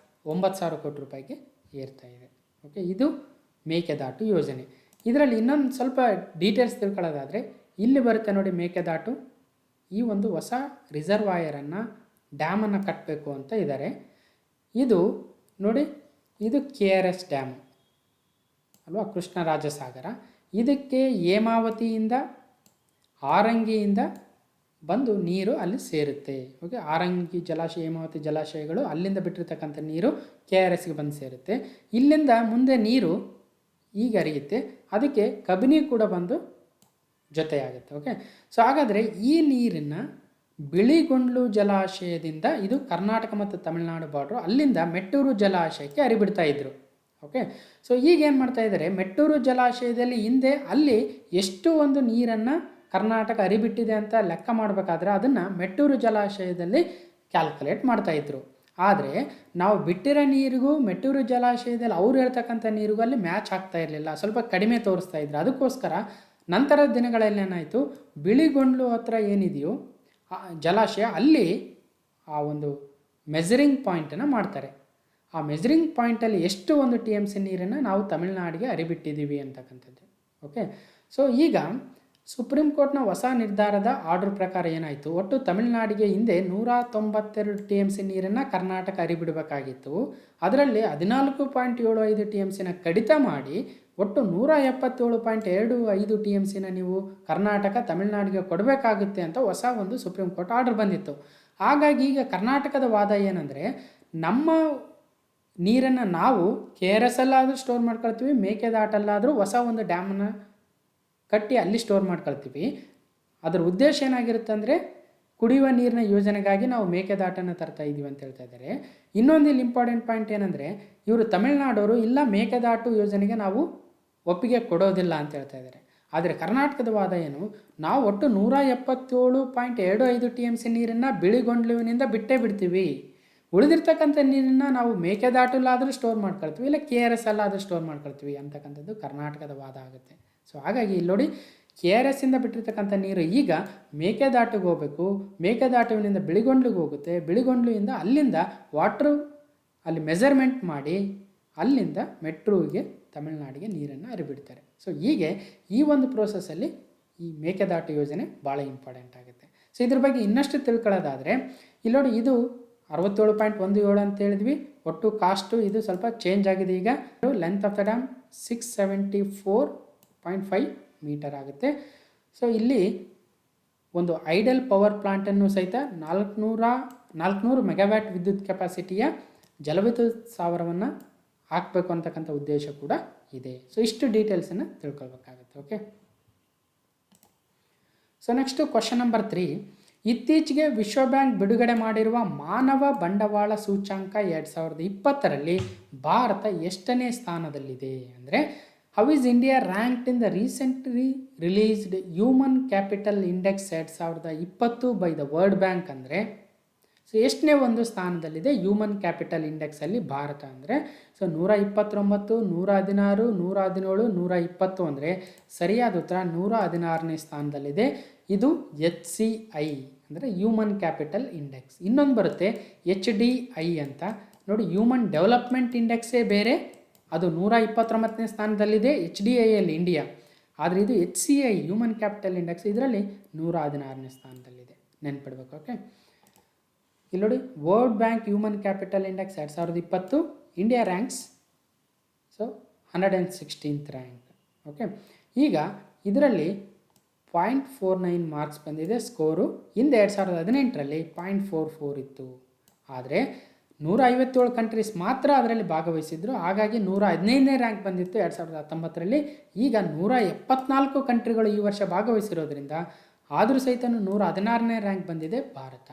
9,000 ಕೋಟಿ ರೂಪಾಯಿಗೆ ಏರ್ತಾ ಇದೆ. ಓಕೆ, ಇದು ಮೇಕೆದಾಟು ಯೋಜನೆ. ಇದರಲ್ಲಿ ಇನ್ನೊಂದು ಸ್ವಲ್ಪ ಡೀಟೇಲ್ಸ್ ತಿಳ್ಕೊಳ್ಳೋದಾದರೆ ಇಲ್ಲಿ ಬರುತ್ತೆ ನೋಡಿ, ಮೇಕೆದಾಟು ಈ ಒಂದು ಹೊಸ ರಿಸರ್ವಾಯರನ್ನು ಡ್ಯಾಮನ್ನು ಕಟ್ಟಬೇಕು ಅಂತ ಇದ್ದಾರೆ. ಇದು ನೋಡಿ, ಇದು KRS ಡ್ಯಾಮ್ ಅಲ್ವಾ, ಕೃಷ್ಣರಾಜಸಾಗರ. ಇದಕ್ಕೆ ಹೇಮಾವತಿಯಿಂದ ಆರಂಗಿಯಿಂದ ಬಂದು ನೀರು ಅಲ್ಲಿ ಸೇರುತ್ತೆ. ಓಕೆ, ಆರಂಗಿ ಜಲಾಶಯ, ಹೇಮಾವತಿ ಜಲಾಶಯಗಳು ಅಲ್ಲಿಂದ ಬಿಟ್ಟಿರ್ತಕ್ಕಂಥ ನೀರು KRSಗೆ ಬಂದು ಸೇರುತ್ತೆ. ಇಲ್ಲಿಂದ ಮುಂದೆ ನೀರು ಈಗ ಹರಿಯುತ್ತೆ, ಅದಕ್ಕೆ ಕಬಿನಿ ಕೂಡ ಬಂದು ಜೊತೆಯಾಗುತ್ತೆ. ಓಕೆ, ಸೊ ಹಾಗಾದರೆ ಈ ನೀರನ್ನು ಬಿಳಿಗೊಂಡ್ಲು ಜಲಾಶಯದಿಂದ, ಇದು ಕರ್ನಾಟಕ ಮತ್ತು ತಮಿಳುನಾಡು ಬಾರ್ಡ್ರು, ಅಲ್ಲಿಂದ ಮೆಟ್ಟೂರು ಜಲಾಶಯಕ್ಕೆ ಹರಿಬಿಡ್ತಾ ಇದ್ರು. ಓಕೆ, ಸೊ ಈಗ ಏನು ಮಾಡ್ತಾ ಇದ್ದಾರೆ, ಮೆಟ್ಟೂರು ಜಲಾಶಯದಲ್ಲಿ ಹಿಂದೆ ಅಲ್ಲಿ ಎಷ್ಟು ಒಂದು ನೀರನ್ನು ಕರ್ನಾಟಕ ಹರಿಬಿಟ್ಟಿದೆ ಅಂತ ಲೆಕ್ಕ ಮಾಡಬೇಕಾದ್ರೆ ಅದನ್ನು ಮೆಟ್ಟೂರು ಜಲಾಶಯದಲ್ಲಿ ಕ್ಯಾಲ್ಕುಲೇಟ್ ಮಾಡ್ತಾಯಿದ್ರು. ಆದರೆ ನಾವು ಬಿಟ್ಟಿರೋ ನೀರಿಗೂ ಮೆಟ್ಟೂರು ಜಲಾಶಯದಲ್ಲಿ ಅವ್ರು ಹೇಳ್ತಕ್ಕಂಥ ನೀರಿಗೂ ಅಲ್ಲಿ ಮ್ಯಾಚ್ ಆಗ್ತಾ ಇರಲಿಲ್ಲ, ಸ್ವಲ್ಪ ಕಡಿಮೆ ತೋರಿಸ್ತಾ ಇದ್ರು. ಅದಕ್ಕೋಸ್ಕರ ನಂತರದ ದಿನಗಳಲ್ಲಿ ಏನಾಯಿತು, ಬಿಳಿಗೊಂಡ್ಲು ಹತ್ರ ಏನಿದೆಯೋ ಆ ಜಲಾಶಯ ಅಲ್ಲಿ ಆ ಒಂದು ಮೆಜರಿಂಗ್ ಪಾಯಿಂಟನ್ನು ಮಾಡ್ತಾರೆ. ಆ ಮೆಜರಿಂಗ್ ಪಾಯಿಂಟಲ್ಲಿ ಎಷ್ಟು ಒಂದು TMC ನೀರನ್ನು ನಾವು ತಮಿಳುನಾಡಿಗೆ ಹರಿಬಿಟ್ಟಿದ್ದೀವಿ ಅಂತಕ್ಕಂಥದ್ದು. ಓಕೆ, ಸೊ ಈಗ ಸುಪ್ರೀಂ ಕೋರ್ಟ್ನ ಹೊಸ ನಿರ್ಧಾರದ ಆರ್ಡರ್ ಪ್ರಕಾರ ಏನಾಯಿತು, ಒಟ್ಟು ತಮಿಳುನಾಡಿಗೆ ಹಿಂದೆ 192 TMC ನೀರನ್ನು ಕರ್ನಾಟಕ ಹರಿಬಿಡಬೇಕಾಗಿತ್ತು. ಅದರಲ್ಲಿ 14.75 TMCನ ಕಡಿತ ಮಾಡಿ ಒಟ್ಟು 177.25 TMCನ ನೀವು ಕರ್ನಾಟಕ ತಮಿಳುನಾಡಿಗೆ ಕೊಡಬೇಕಾಗುತ್ತೆ ಅಂತ ಹೊಸ ಒಂದು ಸುಪ್ರೀಂ ಕೋರ್ಟ್ ಆರ್ಡರ್ ಬಂದಿತ್ತು. ಹಾಗಾಗಿ ಈಗ ಕರ್ನಾಟಕದ ವಾದ ಏನಂದರೆ, ನಮ್ಮ ನೀರನ್ನು ನಾವು KRS ಅಲ್ಲಾದರೂ ಸ್ಟೋರ್ ಮಾಡ್ಕೊಳ್ತೀವಿ, ಮೇಕೆದಾಟಲ್ಲಾದರೂ ಹೊಸ ಒಂದು ಡ್ಯಾಮನ್ನು ಕಟ್ಟಿ ಅಲ್ಲಿ ಸ್ಟೋರ್ ಮಾಡ್ಕೊಳ್ತೀವಿ. ಅದರ ಉದ್ದೇಶ ಏನಾಗಿರುತ್ತೆ ಅಂದರೆ, ಕುಡಿಯುವ ನೀರಿನ ಯೋಜನೆಗಾಗಿ ನಾವು ಮೇಕೆದಾಟನ್ನು ತರ್ತಾ ಇದ್ದೀವಿ ಅಂತ ಹೇಳ್ತಾ ಇದ್ದಾರೆ. ಇನ್ನೊಂದು ಇಲ್ಲಿ ಇಂಪಾರ್ಟೆಂಟ್ ಪಾಯಿಂಟ್ ಏನಂದರೆ, ಇವರು ತಮಿಳುನಾಡವರು ಇಲ್ಲ ಮೇಕೆದಾಟು ಯೋಜನೆಗೆ ನಾವು ಒಪ್ಪಿಗೆ ಕೊಡೋದಿಲ್ಲ ಅಂತ ಹೇಳ್ತಾ ಇದ್ದಾರೆ. ಆದರೆ ಕರ್ನಾಟಕದ ವಾದ ಏನು, ನಾವು ಒಟ್ಟು 177.25 TMC ನೀರನ್ನು ಬಿಳಿಗೊಂಡ್ಲುವಿನಿಂದ ಬಿಟ್ಟೇ ಬಿಡ್ತೀವಿ, ಉಳಿದಿರ್ತಕ್ಕಂಥ ನೀರನ್ನು ನಾವು ಮೇಕೆದಾಟಲ್ಲಾದರೂ ಸ್ಟೋರ್ ಮಾಡ್ಕೊಳ್ತೀವಿ, ಇಲ್ಲ KRS ಅಲ್ಲಾದರೂ ಸ್ಟೋರ್ ಮಾಡ್ಕೊಳ್ತೀವಿ ಅಂತಕ್ಕಂಥದ್ದು ಕರ್ನಾಟಕದ ವಾದ ಆಗುತ್ತೆ. ಸೊ ಹಾಗಾಗಿ ಇಲ್ಲಿ ನೋಡಿ, KRS ಇಂದ ಬಿಟ್ಟಿರ್ತಕ್ಕಂಥ ನೀರು ಈಗ ಮೇಕೆದಾಟಿಗೆ ಹೋಗಬೇಕು, ಮೇಕೆದಾಟುವಿನಿಂದ ಬಿಳಿಗೊಂಡ್ಲಿಗೆ ಹೋಗುತ್ತೆ, ಬಿಳಿಗೊಂಡ್ಲಿಯಿಂದ ಅಲ್ಲಿಂದ ವಾಟ್ರು ಅಲ್ಲಿ ಮೆಜರ್ಮೆಂಟ್ ಮಾಡಿ ಅಲ್ಲಿಂದ ಮೆಟ್ರೋಗೆ ತಮಿಳುನಾಡಿಗೆ ನೀರನ್ನು ಹರಿಬಿಡ್ತಾರೆ. ಸೊ ಹೀಗೆ ಈ ಒಂದು ಪ್ರೋಸೆಸ್ಸಲ್ಲಿ ಈ ಮೇಕೆದಾಟು ಯೋಜನೆ ಭಾಳ ಇಂಪಾರ್ಟೆಂಟ್ ಆಗುತ್ತೆ. ಸೊ ಇದ್ರ ಬಗ್ಗೆ ಇನ್ನಷ್ಟು ತಿಳ್ಕೊಳ್ಳೋದಾದರೆ ಇಲ್ಲಿ ನೋಡಿ, ಇದು 67.17 ಅಂತ ಹೇಳಿದ್ವಿ. ಒಟ್ಟು ಕಾಸ್ಟು ಇದು ಸ್ವಲ್ಪ ಚೇಂಜ್ ಆಗಿದೆ. ಈಗ length of the dam 674.5 metre ಆಗುತ್ತೆ. ಸೊ ಇಲ್ಲಿ ಒಂದು ಐಡಲ್ ಪವರ್ ಪ್ಲಾಂಟನ್ನು ಸಹಿತ 400 ಮೆಗಾವ್ಯಾಟ್ ವಿದ್ಯುತ್ ಕೆಪಾಸಿಟಿಯ ಜಲವಿದ್ಯುತ್ ಸ್ಥಾವರವನ್ನು ಹಾಕಬೇಕು ಅಂತಕ್ಕಂಥ ಉದ್ದೇಶ ಕೂಡ ಇದೆ. ಸೊ ಇಷ್ಟು ಡೀಟೇಲ್ಸನ್ನು ತಿಳ್ಕೊಳ್ಬೇಕಾಗುತ್ತೆ. Okay, so next question number 3. ಇತ್ತೀಚೆಗೆ ವಿಶ್ವ ಬ್ಯಾಂಕ್ ಬಿಡುಗಡೆ ಮಾಡಿರುವ ಮಾನವ ಬಂಡವಾಳ ಸೂಚ್ಯಂಕ 2020ರಲ್ಲಿ ಭಾರತ ಎಷ್ಟನೇ ಸ್ಥಾನದಲ್ಲಿದೆ ಅಂದರೆ, how is India ranked in the recently released human capital index 2020 by the world bank ಅಂದರೆ, ಸೊ ಎಷ್ಟನೇ ಒಂದು ಸ್ಥಾನದಲ್ಲಿದೆ ಹ್ಯೂಮನ್ ಕ್ಯಾಪಿಟಲ್ ಇಂಡೆಕ್ಸಲ್ಲಿ ಭಾರತ ಅಂದರೆ? ಸೊ 129, 116, 117, 120 ಅಂದರೆ ಸರಿಯಾದ ಉತ್ತರ 116ನೇ ಸ್ಥಾನದಲ್ಲಿದೆ. ಇದು HCI ಅಂದರೆ ಹ್ಯೂಮನ್ ಕ್ಯಾಪಿಟಲ್ ಇಂಡೆಕ್ಸ್. ಇನ್ನೊಂದು ಬರುತ್ತೆ HDI ಅಂತ ನೋಡಿ, ಹ್ಯೂಮನ್ ಡೆವಲಪ್ಮೆಂಟ್ ಇಂಡೆಕ್ಸೇ ಬೇರೆ, ಅದು 129ನೇ ಸ್ಥಾನದಲ್ಲಿದೆ HDIಯಲ್ಲಿ ಇಂಡಿಯಾ. ಆದರೆ ಇದು HCI ಹ್ಯೂಮನ್ ಕ್ಯಾಪಿಟಲ್ ಇಂಡೆಕ್ಸ್, ಇದರಲ್ಲಿ 116ನೇ ಸ್ಥಾನದಲ್ಲಿದೆ, ನೆನ್ಪಿಡ್ಬೇಕು. ಓಕೆ, ಇಲ್ಲಿ ನೋಡಿ, world bank human capital index 2020, India ranks so 116th rank. Okay, ಈಗ ಇದರಲ್ಲಿ 0.49 ಮಾರ್ಕ್ಸ್ ಬಂದಿದೆ ಸ್ಕೋರು. ಹಿಂದೆ 2018ರಲ್ಲಿ 0.44 ಇತ್ತು. ಆದರೆ 157 ಕಂಟ್ರೀಸ್ ಮಾತ್ರ ಅದರಲ್ಲಿ ಭಾಗವಹಿಸಿದ್ರು, ಹಾಗಾಗಿ 115ನೇ ರ್ಯಾಂಕ್ ಬಂದಿತ್ತು 2019ರಲ್ಲಿ. ಈಗ 174 ಕಂಟ್ರಿಗಳು ಈ ವರ್ಷ ಭಾಗವಹಿಸಿರೋದ್ರಿಂದ ಆದರೂ ಸಹಿತ 116ನೇ ರ್ಯಾಂಕ್ ಬಂದಿದೆ ಭಾರತ.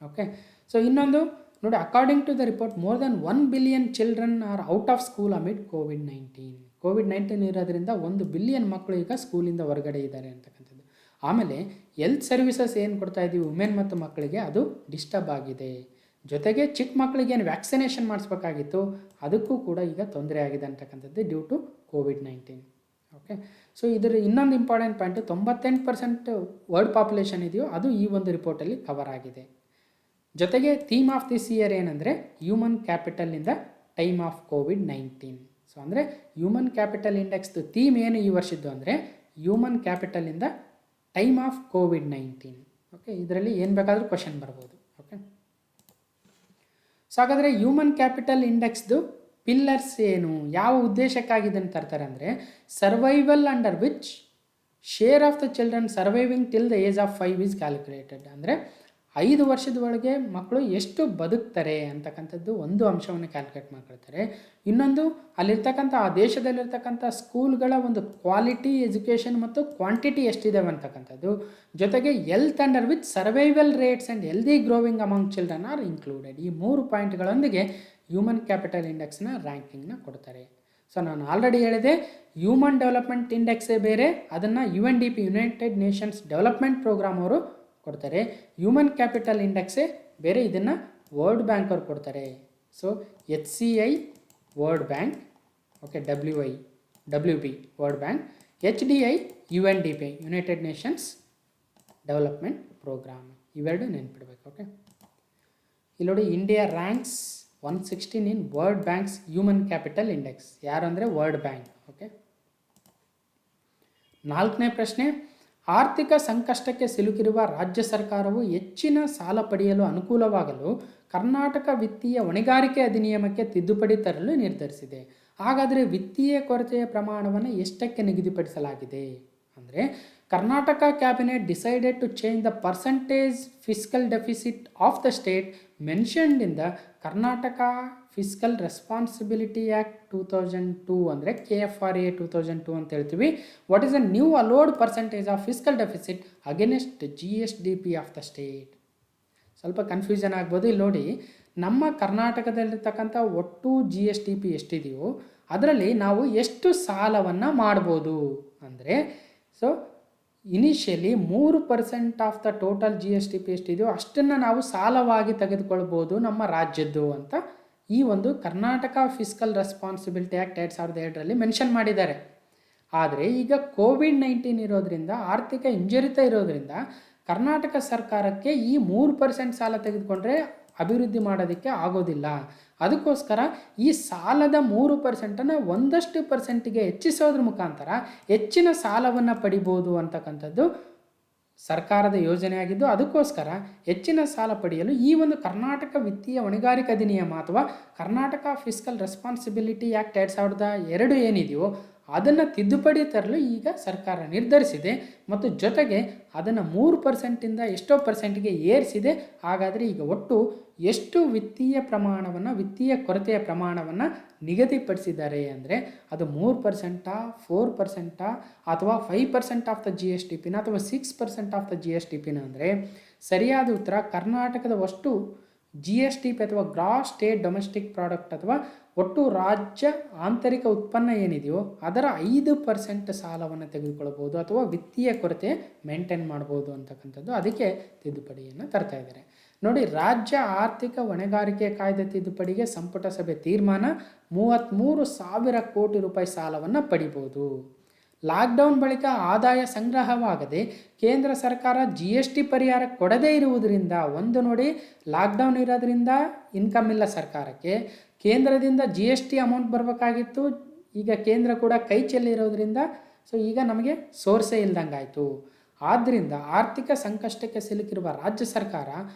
ಓಕೆ, ಸೊ ಇನ್ನೊಂದು ನೋಡಿ, according to the report more than 1 billion children are out of school amid ಕೋವಿಡ್-19 ಇರೋದ್ರಿಂದ 1 ಬಿಲಿಯನ್ ಮಕ್ಕಳು ಈಗ ಸ್ಕೂಲಿಂದ ಹೊರಗಡೆ ಇದ್ದಾರೆ ಅಂತಕ್ಕಂಥದ್ದು. ಆಮೇಲೆ ಹೆಲ್ತ್ ಸರ್ವಿಸಸ್ ಏನು ಕೊಡ್ತಾ ಇದ್ದೀವಿ ವುಮೆನ್ ಮತ್ತು ಮಕ್ಕಳಿಗೆ, ಅದು ಡಿಸ್ಟರ್ಬ್ ಆಗಿದೆ. ಜೊತೆಗೆ ಚಿಕ್ಕ ಮಕ್ಕಳಿಗೆ ಏನು ವ್ಯಾಕ್ಸಿನೇಷನ್ ಮಾಡಿಸ್ಬೇಕಾಗಿತ್ತು, ಅದಕ್ಕೂ ಕೂಡ ಈಗ ತೊಂದರೆ ಆಗಿದೆ ಅಂತಕ್ಕಂಥದ್ದು ಡ್ಯೂ ಟು ಕೋವಿಡ್-19. ಓಕೆ, ಸೊ ಇದರ ಇನ್ನೊಂದು ಇಂಪಾರ್ಟೆಂಟ್ ಪಾಯಿಂಟು 98% ವರ್ಲ್ಡ್ ಪಾಪ್ಯುಲೇಷನ್ ಇದೆಯೋ ಅದು ಈ ಒಂದು ರಿಪೋರ್ಟಲ್ಲಿ ಕವರ್ ಆಗಿದೆ. ಜೊತೆಗೆ ಥೀಮ್ ಆಫ್ ದಿಸ್ ಇಯರ್ ಏನಂದರೆ ಹ್ಯೂಮನ್ ಕ್ಯಾಪಿಟಲಿಂದ ಟೈಮ್ ಆಫ್ ಕೋವಿಡ್-19. ಸೊ ಅಂದರೆ ಹ್ಯೂಮನ್ ಕ್ಯಾಪಿಟಲ್ ಇಂಡೆಕ್ಸ್ದು ಥೀಮ್ ಏನು ಈ ವರ್ಷದ್ದು ಅಂದರೆ ಹ್ಯೂಮನ್ ಕ್ಯಾಪಿಟಲಿಂದ ಟೈಮ್ ಆಫ್ ಕೋವಿಡ್-19. ಓಕೆ, ಇದರಲ್ಲಿ ಏನು ಬೇಕಾದರೂ ಕ್ವಶನ್ ಬರ್ಬೋದು. ಓಕೆ, ಸೊ ಹಾಗಾದರೆ ಹ್ಯೂಮನ್ ಕ್ಯಾಪಿಟಲ್ ಇಂಡೆಕ್ಸ್ದು ಪಿಲ್ಲರ್ಸ್ ಏನು, ಯಾವ ಉದ್ದೇಶಕ್ಕಾಗಿ ಇದನ್ನು ತರ್ತಾರೆ ಅಂದರೆ, survival under which share of the children surviving till the age of 5 is calculated. ಅಂದರೆ 5 ವರ್ಷದ ಒಳಗೆ ಮಕ್ಕಳು ಎಷ್ಟು ಬದುಕ್ತಾರೆ ಅಂತಕ್ಕಂಥದ್ದು ಒಂದು ಅಂಶವನ್ನು ಕ್ಯಾಲ್ಕುಲೇಟ್ ಮಾಡ್ಕೊಳ್ತಾರೆ. ಇನ್ನೊಂದು ಅಲ್ಲಿರ್ತಕ್ಕಂಥ ಆ ದೇಶದಲ್ಲಿರ್ತಕ್ಕಂಥ ಸ್ಕೂಲ್ಗಳ ಒಂದು ಕ್ವಾಲಿಟಿ ಎಜುಕೇಷನ್ ಮತ್ತು ಕ್ವಾಂಟಿಟಿ ಎಷ್ಟಿದ್ದಾವೆ ಅಂತಕ್ಕಂಥದ್ದು. ಜೊತೆಗೆ health under which survival rates and healthy growing among children are included. ಈ 3 ಪಾಯಿಂಟ್ಗಳೊಂದಿಗೆ ಹ್ಯೂಮನ್ ಕ್ಯಾಪಿಟಲ್ ಇಂಡೆಕ್ಸ್ನ ರ್ಯಾಂಕಿಂಗ್ನ ಕೊಡ್ತಾರೆ. ಸೊ ನಾನು ಆಲ್ರೆಡಿ ಹೇಳಿದೆ, ಹ್ಯೂಮನ್ ಡೆವಲಪ್ಮೆಂಟ್ ಇಂಡೆಕ್ಸೇ ಬೇರೆ, ಅದನ್ನು UNDP United Nations Development Programme ಅವರು ಕೊಡ್ತಾರೆ. ಹ್ಯೂಮನ್ ಕ್ಯಾಪಿಟಲ್ ಇಂಡೆಕ್ಸೇ ಬೇರೆ, ಇದನ್ನು ವರ್ಲ್ಡ್ ಬ್ಯಾಂಕ್ ಅವ್ರು ಕೊಡ್ತಾರೆ. So HCI World Bank, okay, WB World Bank, HDI UNDP United Nations Development Programme. ಇವೆರಡು ನೆನ್ಪಿಡ್ಬೇಕು. ಓಕೆ, ಇಲ್ಲಿ ನೋಡಿ, India ranks 116 in World Bank's human capital index. ಯಾರು ಅಂದರೆ ವರ್ಲ್ಡ್ ಬ್ಯಾಂಕ್. ಓಕೆ, 4ನೇ ಪ್ರಶ್ನೆ, ಆರ್ಥಿಕ ಸಂಕಷ್ಟಕ್ಕೆ ಸಿಲುಕಿರುವ ರಾಜ್ಯ ಸರ್ಕಾರವು ಹೆಚ್ಚಿನ ಸಾಲ ಪಡೆಯಲು ಅನುಕೂಲವಾಗಲು ಕರ್ನಾಟಕ ವಿತ್ತೀಯ ಹೊಣೆಗಾರಿಕೆ ಅಧಿನಿಯಮಕ್ಕೆ ತಿದ್ದುಪಡಿ ತರಲು ನಿರ್ಧರಿಸಿದೆ. ಹಾಗಾದರೆ ವಿತ್ತೀಯ ಕೊರತೆಯ ಪ್ರಮಾಣವನ್ನು ಎಷ್ಟಕ್ಕೆ ನಿಗದಿಪಡಿಸಲಾಗಿದೆ ಅಂದರೆ, Karnataka cabinet decided to change the percentage fiscal deficit of the state mentioned in the Karnataka fiscal responsibility act 2002 ಅಂದರೆ KFRA 2002 ಅಂತ ಹೇಳ್ತೀವಿ. What is a new allowed percentage of fiscal deficit against GSDP of the state. ಸ್ವಲ್ಪ confusion ಆಗ್ಬೋದು. ಇಲ್ಲಿ ನೋಡಿ, ನಮ್ಮ ಕರ್ನಾಟಕದಲ್ಲಿರ್ತಕ್ಕಂಥ ಒಟ್ಟು GSDP ಎಷ್ಟಿದೆಯೋ ಅದರಲ್ಲಿ ನಾವು ಎಷ್ಟು ಸಾಲವನ್ನು ಮಾಡ್ಬೋದು ಅಂದರೆ, so initially 3% of the total GSDP ಎಷ್ಟಿದೆಯೋ ಅಷ್ಟನ್ನು ನಾವು ಸಾಲವಾಗಿ ತೆಗೆದುಕೊಳ್ಬೋದು ನಮ್ಮ ರಾಜ್ಯದ್ದು ಅಂತ ಈ ಒಂದು ಕರ್ನಾಟಕ ಫಿಸ್ಕಲ್ ರೆಸ್ಪಾನ್ಸಿಬಿಲಿಟಿ ಆ್ಯಕ್ಟ್ 2002ರಲ್ಲಿ ಮೆನ್ಷನ್ ಮಾಡಿದ್ದಾರೆ. ಆದರೆ ಈಗ COVID-19 ಇರೋದ್ರಿಂದ, ಆರ್ಥಿಕ ಹಿಂಜರಿತ ಇರೋದ್ರಿಂದ ಕರ್ನಾಟಕ ಸರ್ಕಾರಕ್ಕೆ ಈ 3% ಸಾಲ ತೆಗೆದುಕೊಂಡ್ರೆ ಅಭಿವೃದ್ಧಿ ಮಾಡೋದಕ್ಕೆ ಆಗೋದಿಲ್ಲ. ಅದಕ್ಕೋಸ್ಕರ ಈ ಸಾಲದ 3%ನ್ನು ಒಂದಷ್ಟು ಪರ್ಸೆಂಟಿಗೆ ಹೆಚ್ಚಿಸೋದ್ರ ಮುಖಾಂತರ ಹೆಚ್ಚಿನ ಸಾಲವನ್ನು ಪಡಿಬೋದು ಅಂತಕ್ಕಂಥದ್ದು ಸರ್ಕಾರದ ಯೋಜನೆಯಾಗಿದ್ದು, ಅದಕ್ಕೋಸ್ಕರ ಹೆಚ್ಚಿನ ಸಾಲ ಪಡೆಯಲು ಈ ಒಂದು ಕರ್ನಾಟಕ ವಿತ್ತೀಯ ಹೊಣೆಗಾರಿಕೆ ಅಧಿನಿಯಮ ಅಥವಾ ಕರ್ನಾಟಕ ಫಿಸ್ಕಲ್ ರೆಸ್ಪಾನ್ಸಿಬಿಲಿಟಿ ಆ್ಯಕ್ಟ್ 2002 ಏನಿದೆಯೋ ಅದನ್ನು ತಿದ್ದುಪಡಿ ತರಲು ಈಗ ಸರ್ಕಾರ ನಿರ್ಧರಿಸಿದೆ ಮತ್ತು ಜೊತೆಗೆ ಅದನ್ನು 3%ಇಂದ ಎಷ್ಟೋ ಪರ್ಸೆಂಟ್ಗೆ ಏರಿಸಿದೆ. ಹಾಗಾದರೆ ಈಗ ಒಟ್ಟು ಎಷ್ಟು ವಿತ್ತೀಯ ಕೊರತೆಯ ಪ್ರಮಾಣವನ್ನು ನಿಗದಿಪಡಿಸಿದ್ದಾರೆ ಅಂದರೆ, ಅದು 3%, 4% ಅಥವಾ 5% ಆಫ್ ದ GSDPನ ಅಥವಾ 6% ಆಫ್ ದ GSDPನ ಅಂದರೆ ಸರಿಯಾದ ಉತ್ತರ ಕರ್ನಾಟಕದ ಅಷ್ಟು GSDP ಅಥವಾ ಗ್ರಾಸ್ ಸ್ಟೇಟ್ ಡೊಮೆಸ್ಟಿಕ್ ಪ್ರಾಡಕ್ಟ್ ಅಥವಾ ಒಟ್ಟು ರಾಜ್ಯ ಆಂತರಿಕ ಉತ್ಪನ್ನ ಏನಿದೆಯೋ ಅದರ 5% ಸಾಲವನ್ನು ತೆಗೆದುಕೊಳ್ಬೋದು ಅಥವಾ ವಿತ್ತೀಯ ಕೊರತೆ ಮೇಂಟೈನ್ ಮಾಡ್ಬೋದು ಅಂತಕ್ಕಂಥದ್ದು. ಅದಕ್ಕೆ ತಿದ್ದುಪಡಿಯನ್ನು ತರ್ತಾ ಇದ್ದಾರೆ. ನೋಡಿ, ರಾಜ್ಯ ಆರ್ಥಿಕ ಹೊಣೆಗಾರಿಕೆ ಕಾಯ್ದೆ ತಿದ್ದುಪಡಿಗೆ ಸಂಪುಟ ಸಭೆ ತೀರ್ಮಾನ, 33,000 ಕೋಟಿ ರೂಪಾಯಿ ಸಾಲವನ್ನು ಪಡಿಬೋದು. ಲಾಕ್ಡೌನ್ ಬಳಿಕ ಆದಾಯ ಸಂಗ್ರಹವಾಗದೆ ಕೇಂದ್ರ ಸರ್ಕಾರ GST ಪರಿಹಾರ ಕೊಡದೇ ಇರುವುದರಿಂದ, ಒಂದು ನೋಡಿ, ಲಾಕ್ಡೌನ್ ಇರೋದ್ರಿಂದ ಇನ್ಕಮ್ ಇಲ್ಲ ಸರ್ಕಾರಕ್ಕೆ, ಕೇಂದ್ರದಿಂದ GST ಅಮೌಂಟ್ ಬರಬೇಕಾಗಿತ್ತು, ಈಗ ಕೇಂದ್ರ ಕೂಡ ಕೈ ಚೆಲ್ಲಿರೋದ್ರಿಂದ ಸೊ ಈಗ ನಮಗೆ ಸೋರ್ಸೇ ಇಲ್ದಂಗಾಯಿತು. ಆದ್ದರಿಂದ ಆರ್ಥಿಕ ಸಂಕಷ್ಟಕ್ಕೆ ಸಿಲುಕಿರುವ ರಾಜ್ಯ ಸರ್ಕಾರ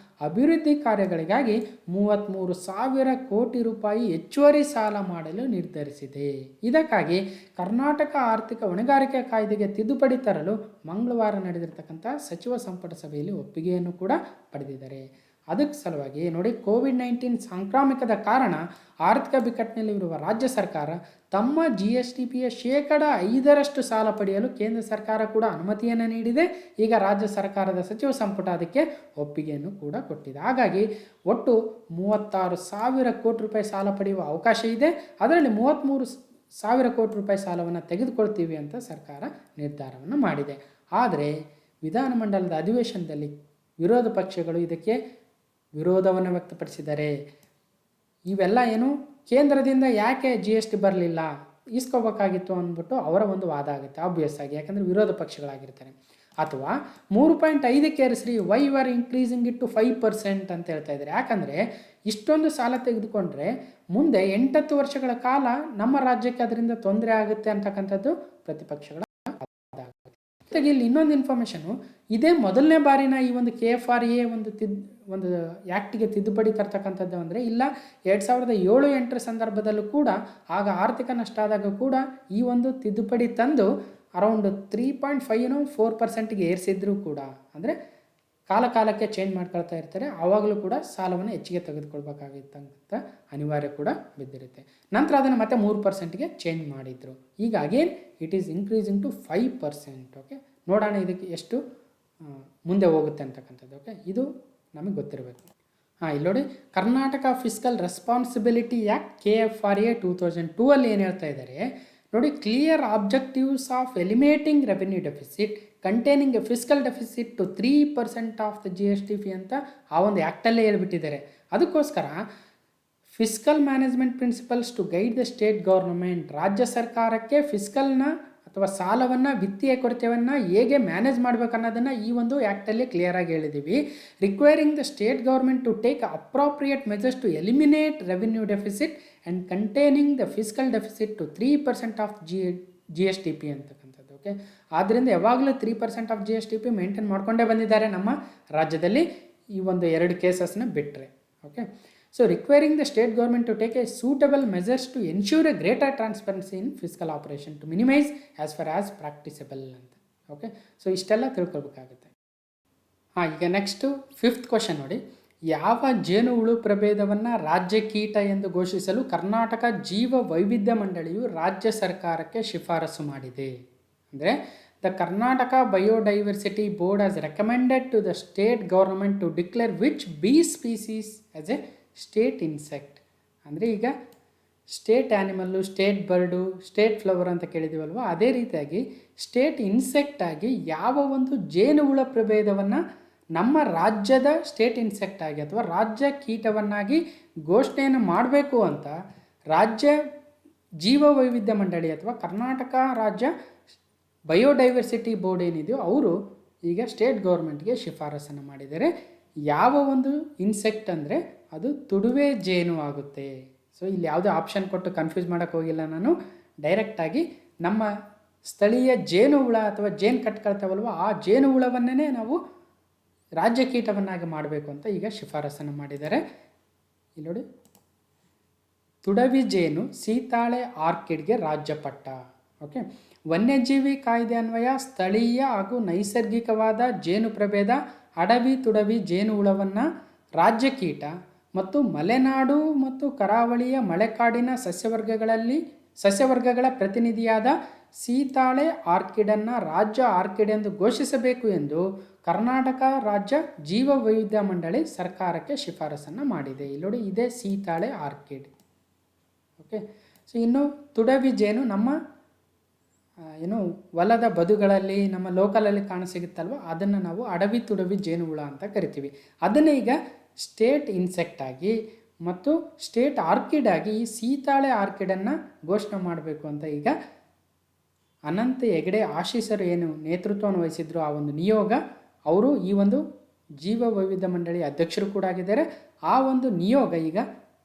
ಅಭಿವೃದ್ಧಿ ಕಾರ್ಯಗಳಿಗಾಗಿ 33,000 ಕೋಟಿ ರೂಪಾಯಿ ಹೆಚ್ಚುವರಿ ಸಾಲ ಮಾಡಲು ನಿರ್ಧರಿಸಿದೆ. ಇದಕ್ಕಾಗಿ ಕರ್ನಾಟಕ ಆರ್ಥಿಕ ಹೊಣೆಗಾರಿಕೆ ಕಾಯ್ದೆಗೆ ತಿದ್ದುಪಡಿ ತರಲು ಮಂಗಳವಾರ ನಡೆದಿರತಕ್ಕಂಥ ಸಚಿವ ಸಂಪುಟ ಸಭೆಯಲ್ಲಿ ಒಪ್ಪಿಗೆಯನ್ನು ಕೂಡ ಪಡೆದಿದ್ದಾರೆ. ಅದಕ್ಕೆ ಸಲುವಾಗಿ ನೋಡಿ, COVID-19 ಸಾಂಕ್ರಾಮಿಕದ ಕಾರಣ ಆರ್ಥಿಕ ಬಿಕ್ಕಟ್ಟಿನಲ್ಲಿರುವ ರಾಜ್ಯ ಸರ್ಕಾರ ತಮ್ಮ GSDPಯ 5% ಸಾಲ ಪಡೆಯಲು ಕೇಂದ್ರ ಸರ್ಕಾರ ಕೂಡ ಅನುಮತಿಯನ್ನು ನೀಡಿದೆ. ಈಗ ರಾಜ್ಯ ಸರ್ಕಾರದ ಸಚಿವ ಸಂಪುಟ ಅದಕ್ಕೆ ಒಪ್ಪಿಗೆಯನ್ನು ಕೂಡ ಕೊಟ್ಟಿದೆ. ಹಾಗಾಗಿ ಒಟ್ಟು 36,000 ಕೋಟಿ ರೂಪಾಯಿ ಸಾಲ ಪಡೆಯುವ ಅವಕಾಶ ಇದೆ. ಅದರಲ್ಲಿ 33,000 ಕೋಟಿ ರೂಪಾಯಿ ಸಾಲವನ್ನು ತೆಗೆದುಕೊಳ್ತೀವಿ ಅಂತ ಸರ್ಕಾರ ನಿರ್ಧಾರವನ್ನು ಮಾಡಿದೆ. ಆದರೆ ವಿಧಾನಮಂಡಲದ ಅಧಿವೇಶನದಲ್ಲಿ ವಿರೋಧ ಪಕ್ಷಗಳು ಇದಕ್ಕೆ ವಿರೋಧವನ್ನು ವ್ಯಕ್ತಪಡಿಸಿದ್ದಾರೆ. ಇವೆಲ್ಲ ಏನು, ಕೇಂದ್ರದಿಂದ ಯಾಕೆ GST ಬರಲಿಲ್ಲ, ಇಸ್ಕೋಬೇಕಾಗಿತ್ತು ಅಂದ್ಬಿಟ್ಟು ಅವರ ಒಂದು ವಾದ ಆಗುತ್ತೆ ಆಬ್ವಿಯಸ್ ಆಗಿ, ಯಾಕಂದರೆ ವಿರೋಧ ಪಕ್ಷಗಳಾಗಿರ್ತಾರೆ. ಅಥವಾ 3.5ಕ್ಕೆ ಏರಿಸ್ರಿ, why you are increasing it to 5% ಅಂತ ಹೇಳ್ತಾ ಇದ್ದಾರೆ. ಯಾಕಂದರೆ ಇಷ್ಟೊಂದು ಸಾಲ ತೆಗೆದುಕೊಂಡ್ರೆ ಮುಂದೆ 8 ವರ್ಷಗಳ ಕಾಲ ನಮ್ಮ ರಾಜ್ಯಕ್ಕೆ ಅದರಿಂದ ತೊಂದರೆ ಆಗುತ್ತೆ ಅಂತಕ್ಕಂಥದ್ದು ಪ್ರತಿಪಕ್ಷಗಳ ಜೊತೆಗೆ ಇಲ್ಲಿ ಇನ್ನೊಂದು ಇನ್ಫಾರ್ಮೇಷನು, ಇದೇ ಮೊದಲನೇ ಬಾರಿನ ಈ ಒಂದು KFRA ಒಂದು ಆ್ಯಕ್ಟಿಗೆ ತಿದ್ದುಪಡಿ ತರ್ತಕ್ಕಂಥದ್ದು ಅಂದರೆ, ಇಲ್ಲ 2007-8 ಸಂದರ್ಭದಲ್ಲೂ ಕೂಡ ಆಗ ಆರ್ಥಿಕ ನಷ್ಟ ಆದಾಗ ಕೂಡ ಈ ಒಂದು ತಿದ್ದುಪಡಿ ತಂದು ಅರೌಂಡ್ 3.5-4%ಗೆ ಏರಿಸಿದ್ರು ಕೂಡ, ಅಂದರೆ ಕಾಲಕ್ಕೆ ಚೇಂಜ್ ಮಾಡ್ಕೊಳ್ತಾ ಇರ್ತಾರೆ. ಆವಾಗಲೂ ಕೂಡ ಸಾಲವನ್ನು ಹೆಚ್ಚಿಗೆ ತೆಗೆದುಕೊಳ್ಬೇಕಾಗಿತ್ತಂತ ಅನಿವಾರ್ಯ ಕೂಡ ಬಿದ್ದಿರುತ್ತೆ. ನಂತರ ಅದನ್ನು ಮತ್ತೆ 3%ಗೆ ಚೇಂಜ್ ಮಾಡಿದರು. ಈಗ again it is increasing to 5%. Okay, ನೋಡೋಣ ಇದಕ್ಕೆ ಎಷ್ಟು ಮುಂದೆ ಹೋಗುತ್ತೆ ಅಂತಕ್ಕಂಥದ್ದು. ಓಕೆ, ಇದು ನಮಗೆ ಗೊತ್ತಿರಬೇಕು. ಇಲ್ಲಿ ನೋಡಿ, Karnataka fiscal responsibility act KFRA 2002 ಅಲ್ಲಿ ಏನು ಹೇಳ್ತಾ ಇದ್ದಾರೆ ನೋಡಿ, clear objectives of eliminating revenue deficit containing a fiscal deficit to 3% of the GST ಫೀ ಅಂತ ಆ ಒಂದು ಆ್ಯಕ್ಟಲ್ಲೇ ಹೇಳ್ಬಿಟ್ಟಿದ್ದಾರೆ. ಅದಕ್ಕೋಸ್ಕರ fiscal management principles to guide the state government, ರಾಜ್ಯ ಸರ್ಕಾರಕ್ಕೆ ಫಿಸ್ಕಲ್ನ ಅಥವಾ ಸಾಲವನ್ನು, ವಿತ್ತೀಯ ಕೊರತೆಯನ್ನು ಹೇಗೆ ಮ್ಯಾನೇಜ್ ಮಾಡಬೇಕು ಅನ್ನೋದನ್ನು ಈ ಒಂದು ಆ್ಯಕ್ಟಲ್ಲಿ ಕ್ಲಿಯರಾಗಿ ಹೇಳಿದ್ದೀವಿ. Requiring the state government to take appropriate measures to eliminate revenue deficit and containing the fiscal deficit to 3% of GSTP ಅಂತಕ್ಕಂಥದ್ದು. ಓಕೆ, ಆದ್ದರಿಂದ ಯಾವಾಗಲೂ 3% ಆಫ್ GSTP ಮೇಂಟೈನ್ ಮಾಡ್ಕೊಂಡೇ ಬಂದಿದ್ದಾರೆ ನಮ್ಮ ರಾಜ್ಯದಲ್ಲಿ, ಈ ಒಂದು 2 ಕೇಸಸ್ನ ಬಿಟ್ಟರೆ. Okay, so requiring the state government to take a suitable measures to ensure a greater transparency in fiscal operation to minimise as far as practicable ಅಂತ. ಓಕೆ, ಸೊ ಇಷ್ಟೆಲ್ಲ ತಿಳ್ಕೊಳ್ಬೇಕಾಗುತ್ತೆ. ಈಗ ನೆಕ್ಸ್ಟು 5th ಕ್ವಶನ್ ನೋಡಿ. ಯಾವ ಜೇನುಹುಳು ಪ್ರಭೇದವನ್ನು ರಾಜ್ಯ ಕೀಟ ಎಂದು ಘೋಷಿಸಲು ಕರ್ನಾಟಕ ಜೀವ ವೈವಿಧ್ಯ ಮಂಡಳಿಯು ರಾಜ್ಯ ಸರ್ಕಾರಕ್ಕೆ ಶಿಫಾರಸು ಮಾಡಿದೆ? ಅಂದರೆ the Karnataka biodiversity board has recommended to the state government to declare which bee species as a state insect. ಅಂದರೆ ಈಗ state animal, state bird, state flower ಅಂತ ಕೇಳಿದ್ದೀವಲ್ವ, ಅದೇ ರೀತಿಯಾಗಿ ಸ್ಟೇಟ್ ಇನ್ಸೆಕ್ಟ್ ಆಗಿ ಯಾವ ಒಂದು ಜೇನುಹುಳ ಪ್ರಭೇದವನ್ನು ನಮ್ಮ ರಾಜ್ಯದ ಸ್ಟೇಟ್ ಇನ್ಸೆಕ್ಟ್ ಆಗಿ ಅಥವಾ ರಾಜ್ಯ ಕೀಟವನ್ನಾಗಿ ಘೋಷಣೆಯನ್ನು ಮಾಡಬೇಕು ಅಂತ ರಾಜ್ಯ ಜೀವ ವೈವಿಧ್ಯ ಮಂಡಳಿ ಅಥವಾ ಕರ್ನಾಟಕ ರಾಜ್ಯ ಬಯೋಡೈವರ್ಸಿಟಿ ಬೋರ್ಡ್ ಏನಿದೆಯೋ ಅವರು ಈಗ ಸ್ಟೇಟ್ ಗೌರ್ಮೆಂಟ್ಗೆ ಶಿಫಾರಸನ್ನು ಮಾಡಿದ್ದಾರೆ. ಯಾವ ಒಂದು ಇನ್ಸೆಕ್ಟ್ ಅಂದರೆ ಅದು ತುಡುವೆ ಜೇನು ಆಗುತ್ತೆ. ಸೊ ಇಲ್ಲಿ ಯಾವುದೇ ಆಪ್ಷನ್ ಕೊಟ್ಟು ಕನ್ಫ್ಯೂಸ್ ಮಾಡೋಕ್ಕೆ ಹೋಗಿಲ್ಲ ನಾನು, ಡೈರೆಕ್ಟಾಗಿ ನಮ್ಮ ಸ್ಥಳೀಯ ಜೇನುಹುಳ ಅಥವಾ ಜೇನು ಕಟ್ಕೊಳ್ತಾವಲ್ವ ಆ ಜೇನುಹುಳವನ್ನೇ ನಾವು ರಾಜ್ಯ ಕೀಟವನ್ನಾಗಿ ಮಾಡಬೇಕು ಅಂತ ಈಗ ಶಿಫಾರಸನ್ನು ಮಾಡಿದ್ದಾರೆ. ಇಲ್ಲಿ ನೋಡಿ, ತುಡವಿ ಜೇನು ಸೀತಾಳೆ ಆರ್ಕಿಡ್ಗೆ ರಾಜ್ಯಪಟ್ಟ. ಓಕೆ, ವನ್ಯಜೀವಿ ಕಾಯ್ದೆ ಅನ್ವಯ ಸ್ಥಳೀಯ ಹಾಗೂ ನೈಸರ್ಗಿಕವಾದ ಜೇನು ಪ್ರಭೇದ ಅಡವಿ ತುಡವಿ ಜೇನುಹುಳವನ್ನು ರಾಜ್ಯ ಕೀಟ ಮತ್ತು ಮಲೆನಾಡು ಮತ್ತು ಕರಾವಳಿಯ ಮಳೆಕಾಡಿನ ಸಸ್ಯವರ್ಗಗಳ ಪ್ರತಿನಿಧಿಯಾದ ಸೀತಾಳೆ ಆರ್ಕಿಡನ್ನು ರಾಜ್ಯ ಆರ್ಕಿಡ್ ಎಂದು ಘೋಷಿಸಬೇಕು ಎಂದು ಕರ್ನಾಟಕ ರಾಜ್ಯ ಜೀವ ವೈವಿಧ್ಯ ಮಂಡಳಿ ಸರ್ಕಾರಕ್ಕೆ ಶಿಫಾರಸನ್ನು ಮಾಡಿದೆ. ಇಲ್ಲಿ ನೋಡಿ, ಇದೇ ಸೀತಾಳೆ ಆರ್ಕಿಡ್. ಓಕೆ, ಸೊ ಇನ್ನು ತುಡವಿ ಜೇನು ನಮ್ಮ ಹೊಲದ ಬದುಗಳಲ್ಲಿ ನಮ್ಮ ಲೋಕಲಲ್ಲಿ ಕಾಣಸಿಗುತ್ತಲ್ವ, ಅದನ್ನು ನಾವು ಅಡವಿ ತುಡವಿ ಜೇನುಹುಳ ಅಂತ ಕರಿತೀವಿ. ಅದನ್ನು ಈಗ ಸ್ಟೇಟ್ ಇನ್ಸೆಕ್ಟ್ ಆಗಿ ಮತ್ತು ಸ್ಟೇಟ್ ಆರ್ಕಿಡ್ ಆಗಿ ಈ ಸೀತಾಳೆ ಆರ್ಕಿಡನ್ನು ಘೋಷಣೆ ಮಾಡಬೇಕು ಅಂತ ಈಗ ಅನಂತ ಹೆಗಡೆ ಆಶೀಸರು ಏನು ನೇತೃತ್ವವನ್ನು ವಹಿಸಿದ್ರು ಆ ಒಂದು ನಿಯೋಗ, ಅವರು ಈ ಒಂದು ಜೀವ ವೈವಿಧ್ಯ ಮಂಡಳಿ ಅಧ್ಯಕ್ಷರು ಕೂಡ ಆಗಿದ್ದಾರೆ. ಆ ಒಂದು ನಿಯೋಗ ಈಗ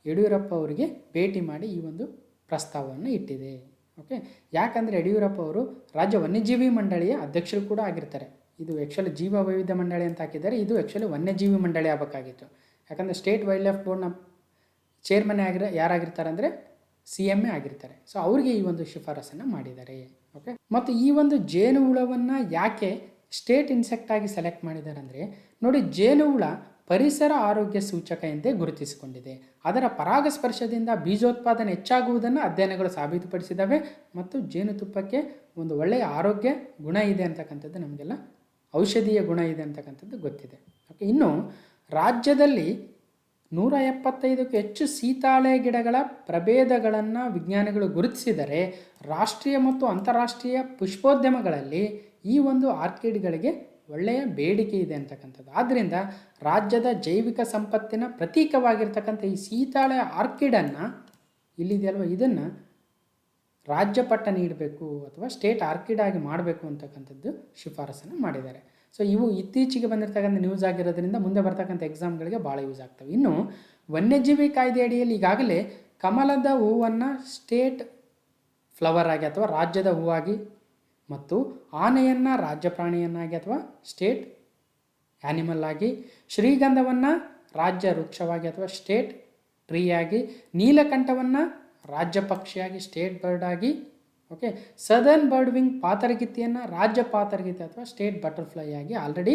ಯಡಿಯೂರಪ್ಪ ಅವರಿಗೆ ಭೇಟಿ ಮಾಡಿ ಈ ಒಂದು ಪ್ರಸ್ತಾವವನ್ನು ಇಟ್ಟಿದೆ. ಓಕೆ, ಯಾಕಂದರೆ ಯಡಿಯೂರಪ್ಪ ಅವರು ರಾಜ್ಯ ವನ್ಯಜೀವಿ ಮಂಡಳಿಯ ಅಧ್ಯಕ್ಷರು ಕೂಡ ಆಗಿರ್ತಾರೆ. ಇದು ಆ್ಯಕ್ಚುಲಿ ಜೀವ ವೈವಿಧ್ಯ ಮಂಡಳಿ ಅಂತ ಹಾಕಿದ್ದಾರೆ, ಇದು ಆ್ಯಕ್ಚುಲಿ ವನ್ಯಜೀವಿ ಮಂಡಳಿ ಆಗಬೇಕಾಗಿತ್ತು. ಯಾಕಂದರೆ ಸ್ಟೇಟ್ ವೈಲ್ಡ್ ಲೈಫ್ ಬೋರ್ಡ್ನ ಚೇರ್ಮನ್ ಯಾರಾಗಿರ್ತಾರೆ ಅಂದರೆ CM ಆಗಿರ್ತಾರೆ. ಸೊ ಅವ್ರಿಗೆ ಈ ಒಂದು ಶಿಫಾರಸನ್ನು ಮಾಡಿದ್ದಾರೆ. ಓಕೆ, ಮತ್ತು ಈ ಒಂದು ಜೇನುಹುಳವನ್ನು ಯಾಕೆ ಸ್ಟೇಟ್ ಇನ್ಸೆಕ್ಟ್ ಆಗಿ ಸೆಲೆಕ್ಟ್ ಮಾಡಿದ್ದಾರೆ ಅಂದರೆ ನೋಡಿ, ಜೇನುಹುಳ ಪರಿಸರ ಆರೋಗ್ಯ ಸೂಚಕ ಎಂದೇ ಗುರುತಿಸಿಕೊಂಡಿದೆ. ಅದರ ಪರಾಗಸ್ಪರ್ಶದಿಂದ ಬೀಜೋತ್ಪಾದನೆ ಹೆಚ್ಚಾಗುವುದನ್ನು ಅಧ್ಯಯನಗಳು ಸಾಬೀತುಪಡಿಸಿದ್ದಾವೆ ಮತ್ತು ಜೇನುತುಪ್ಪಕ್ಕೆ ಒಂದು ಒಳ್ಳೆಯ ಆರೋಗ್ಯ ಗುಣ ಇದೆ ಅಂತಕ್ಕಂಥದ್ದು, ನಮಗೆಲ್ಲ ಔಷಧೀಯ ಗುಣ ಇದೆ ಅಂತಕ್ಕಂಥದ್ದು ಗೊತ್ತಿದೆ. ಓಕೆ, ಇನ್ನು ರಾಜ್ಯದಲ್ಲಿ 175ಕ್ಕೂ ಹೆಚ್ಚು ಸೀತಾಳೆ ಗಿಡಗಳ ಪ್ರಭೇದಗಳನ್ನು ವಿಜ್ಞಾನಿಗಳು ಗುರುತಿಸಿದರೆ ರಾಷ್ಟ್ರೀಯ ಮತ್ತು ಅಂತಾರಾಷ್ಟ್ರೀಯ ಪುಷ್ಪೋದ್ಯಮಗಳಲ್ಲಿ ಈ ಒಂದು ಆರ್ಕಿಡ್ಗಳಿಗೆ ಒಳ್ಳೆಯ ಬೇಡಿಕೆ ಇದೆ ಅಂತಕ್ಕಂಥದ್ದು. ಆದ್ದರಿಂದ ರಾಜ್ಯದ ಜೈವಿಕ ಸಂಪತ್ತಿನ ಪ್ರತೀಕವಾಗಿರ್ತಕ್ಕಂಥ ಈ ಸೀತಾಳೆ ಆರ್ಕಿಡನ್ನು ಇಲ್ಲಿದೆಯಲ್ವ, ಇದನ್ನು ರಾಜ್ಯಪಟ್ಟ ನೀಡಬೇಕು ಅಥವಾ ಸ್ಟೇಟ್ ಆರ್ಕಿಡ್ ಆಗಿ ಮಾಡಬೇಕು ಅಂತಕ್ಕಂಥದ್ದು ಶಿಫಾರಸನ್ನು ಮಾಡಿದ್ದಾರೆ. ಸೊ ಇವು ಇತ್ತೀಚೆಗೆ ಬಂದಿರತಕ್ಕಂಥ ನ್ಯೂಸ್ ಆಗಿರೋದ್ರಿಂದ ಮುಂದೆ ಬರ್ತಕ್ಕಂಥ ಎಕ್ಸಾಮ್ಗಳಿಗೆ ಭಾಳ ಯೂಸ್ ಆಗ್ತವೆ. ಇನ್ನು ವನ್ಯಜೀವಿ ಕಾಯ್ದೆ ಅಡಿಯಲ್ಲಿ ಈಗಾಗಲೇ ಕಮಲದ ಹೂವನ್ನು ಸ್ಟೇಟ್ ಫ್ಲವರ್ ಆಗಿ ಅಥವಾ ರಾಜ್ಯದ ಹೂವಾಗಿ ಮತ್ತು ಆನೆಯನ್ನು ರಾಜ್ಯ ಪ್ರಾಣಿಯನ್ನಾಗಿ ಅಥವಾ ಸ್ಟೇಟ್ ಆ್ಯನಿಮಲ್ ಆಗಿ, ಶ್ರೀಗಂಧವನ್ನು ರಾಜ್ಯ ವೃಕ್ಷವಾಗಿ ಅಥವಾ ಸ್ಟೇಟ್ ಟ್ರೀ ಆಗಿ, ನೀಲಕಂಠವನ್ನು ರಾಜ್ಯ ಪಕ್ಷಿಯಾಗಿ ಸ್ಟೇಟ್ ಬರ್ಡ್ ಆಗಿ, ಓಕೆ, ಸದರ್ನ್ ಬರ್ಡ್ ವಿಂಗ್ ಪಾತರಗಿತ್ತಿಯನ್ನು ರಾಜ್ಯ ಪಾತರಗಿತ್ತಿ ಅಥವಾ ಸ್ಟೇಟ್ ಬಟರ್ಫ್ಲೈ ಆಗಿ ಆಲ್ರೆಡಿ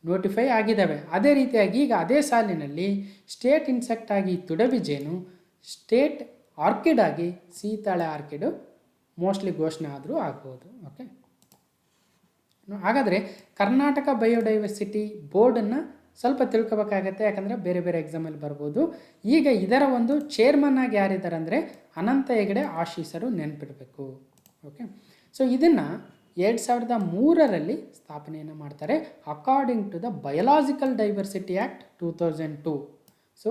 ನೋಟಿಫೈ ಆಗಿದ್ದಾವೆ. ಅದೇ ರೀತಿಯಾಗಿ ಈಗ ಅದೇ ಸಾಲಿನಲ್ಲಿ ಸ್ಟೇಟ್ ಇನ್ಸೆಕ್ಟ್ ಆಗಿ ತುಡವಿ ಜೇನು, ಸ್ಟೇಟ್ ಆರ್ಕಿಡ್ ಆಗಿ ಸೀತಾಳೆ ಆರ್ಕಿಡು ಮೋಸ್ಟ್ಲಿ ಘೋಷಣೆ ಆದರೂ ಆಗ್ಬೋದು. ಓಕೆ, ಹಾಗಾದರೆ ಕರ್ನಾಟಕ ಬಯೋಡೈವರ್ಸಿಟಿ ಬೋರ್ಡನ್ನು ಸ್ವಲ್ಪ ತಿಳ್ಕೊಬೇಕಾಗತ್ತೆ, ಯಾಕಂದರೆ ಬೇರೆ ಬೇರೆ ಎಕ್ಸಾಮಲ್ಲಿ ಬರ್ಬೋದು. ಈಗ ಇದರ ಒಂದು ಚೇರ್ಮನ್ ಆಗಿ ಯಾರಿದ್ದಾರೆ ಅಂದರೆ ಅನಂತ ಹೆಗಡೆ ಆಶೀಸರು ನೆನಪಿಡಬೇಕು. ಓಕೆ, ಸೊ ಇದನ್ನು 2003ರಲ್ಲಿ ಸ್ಥಾಪನೆಯನ್ನು ಮಾಡ್ತಾರೆ according to the biological diversity act 2002. So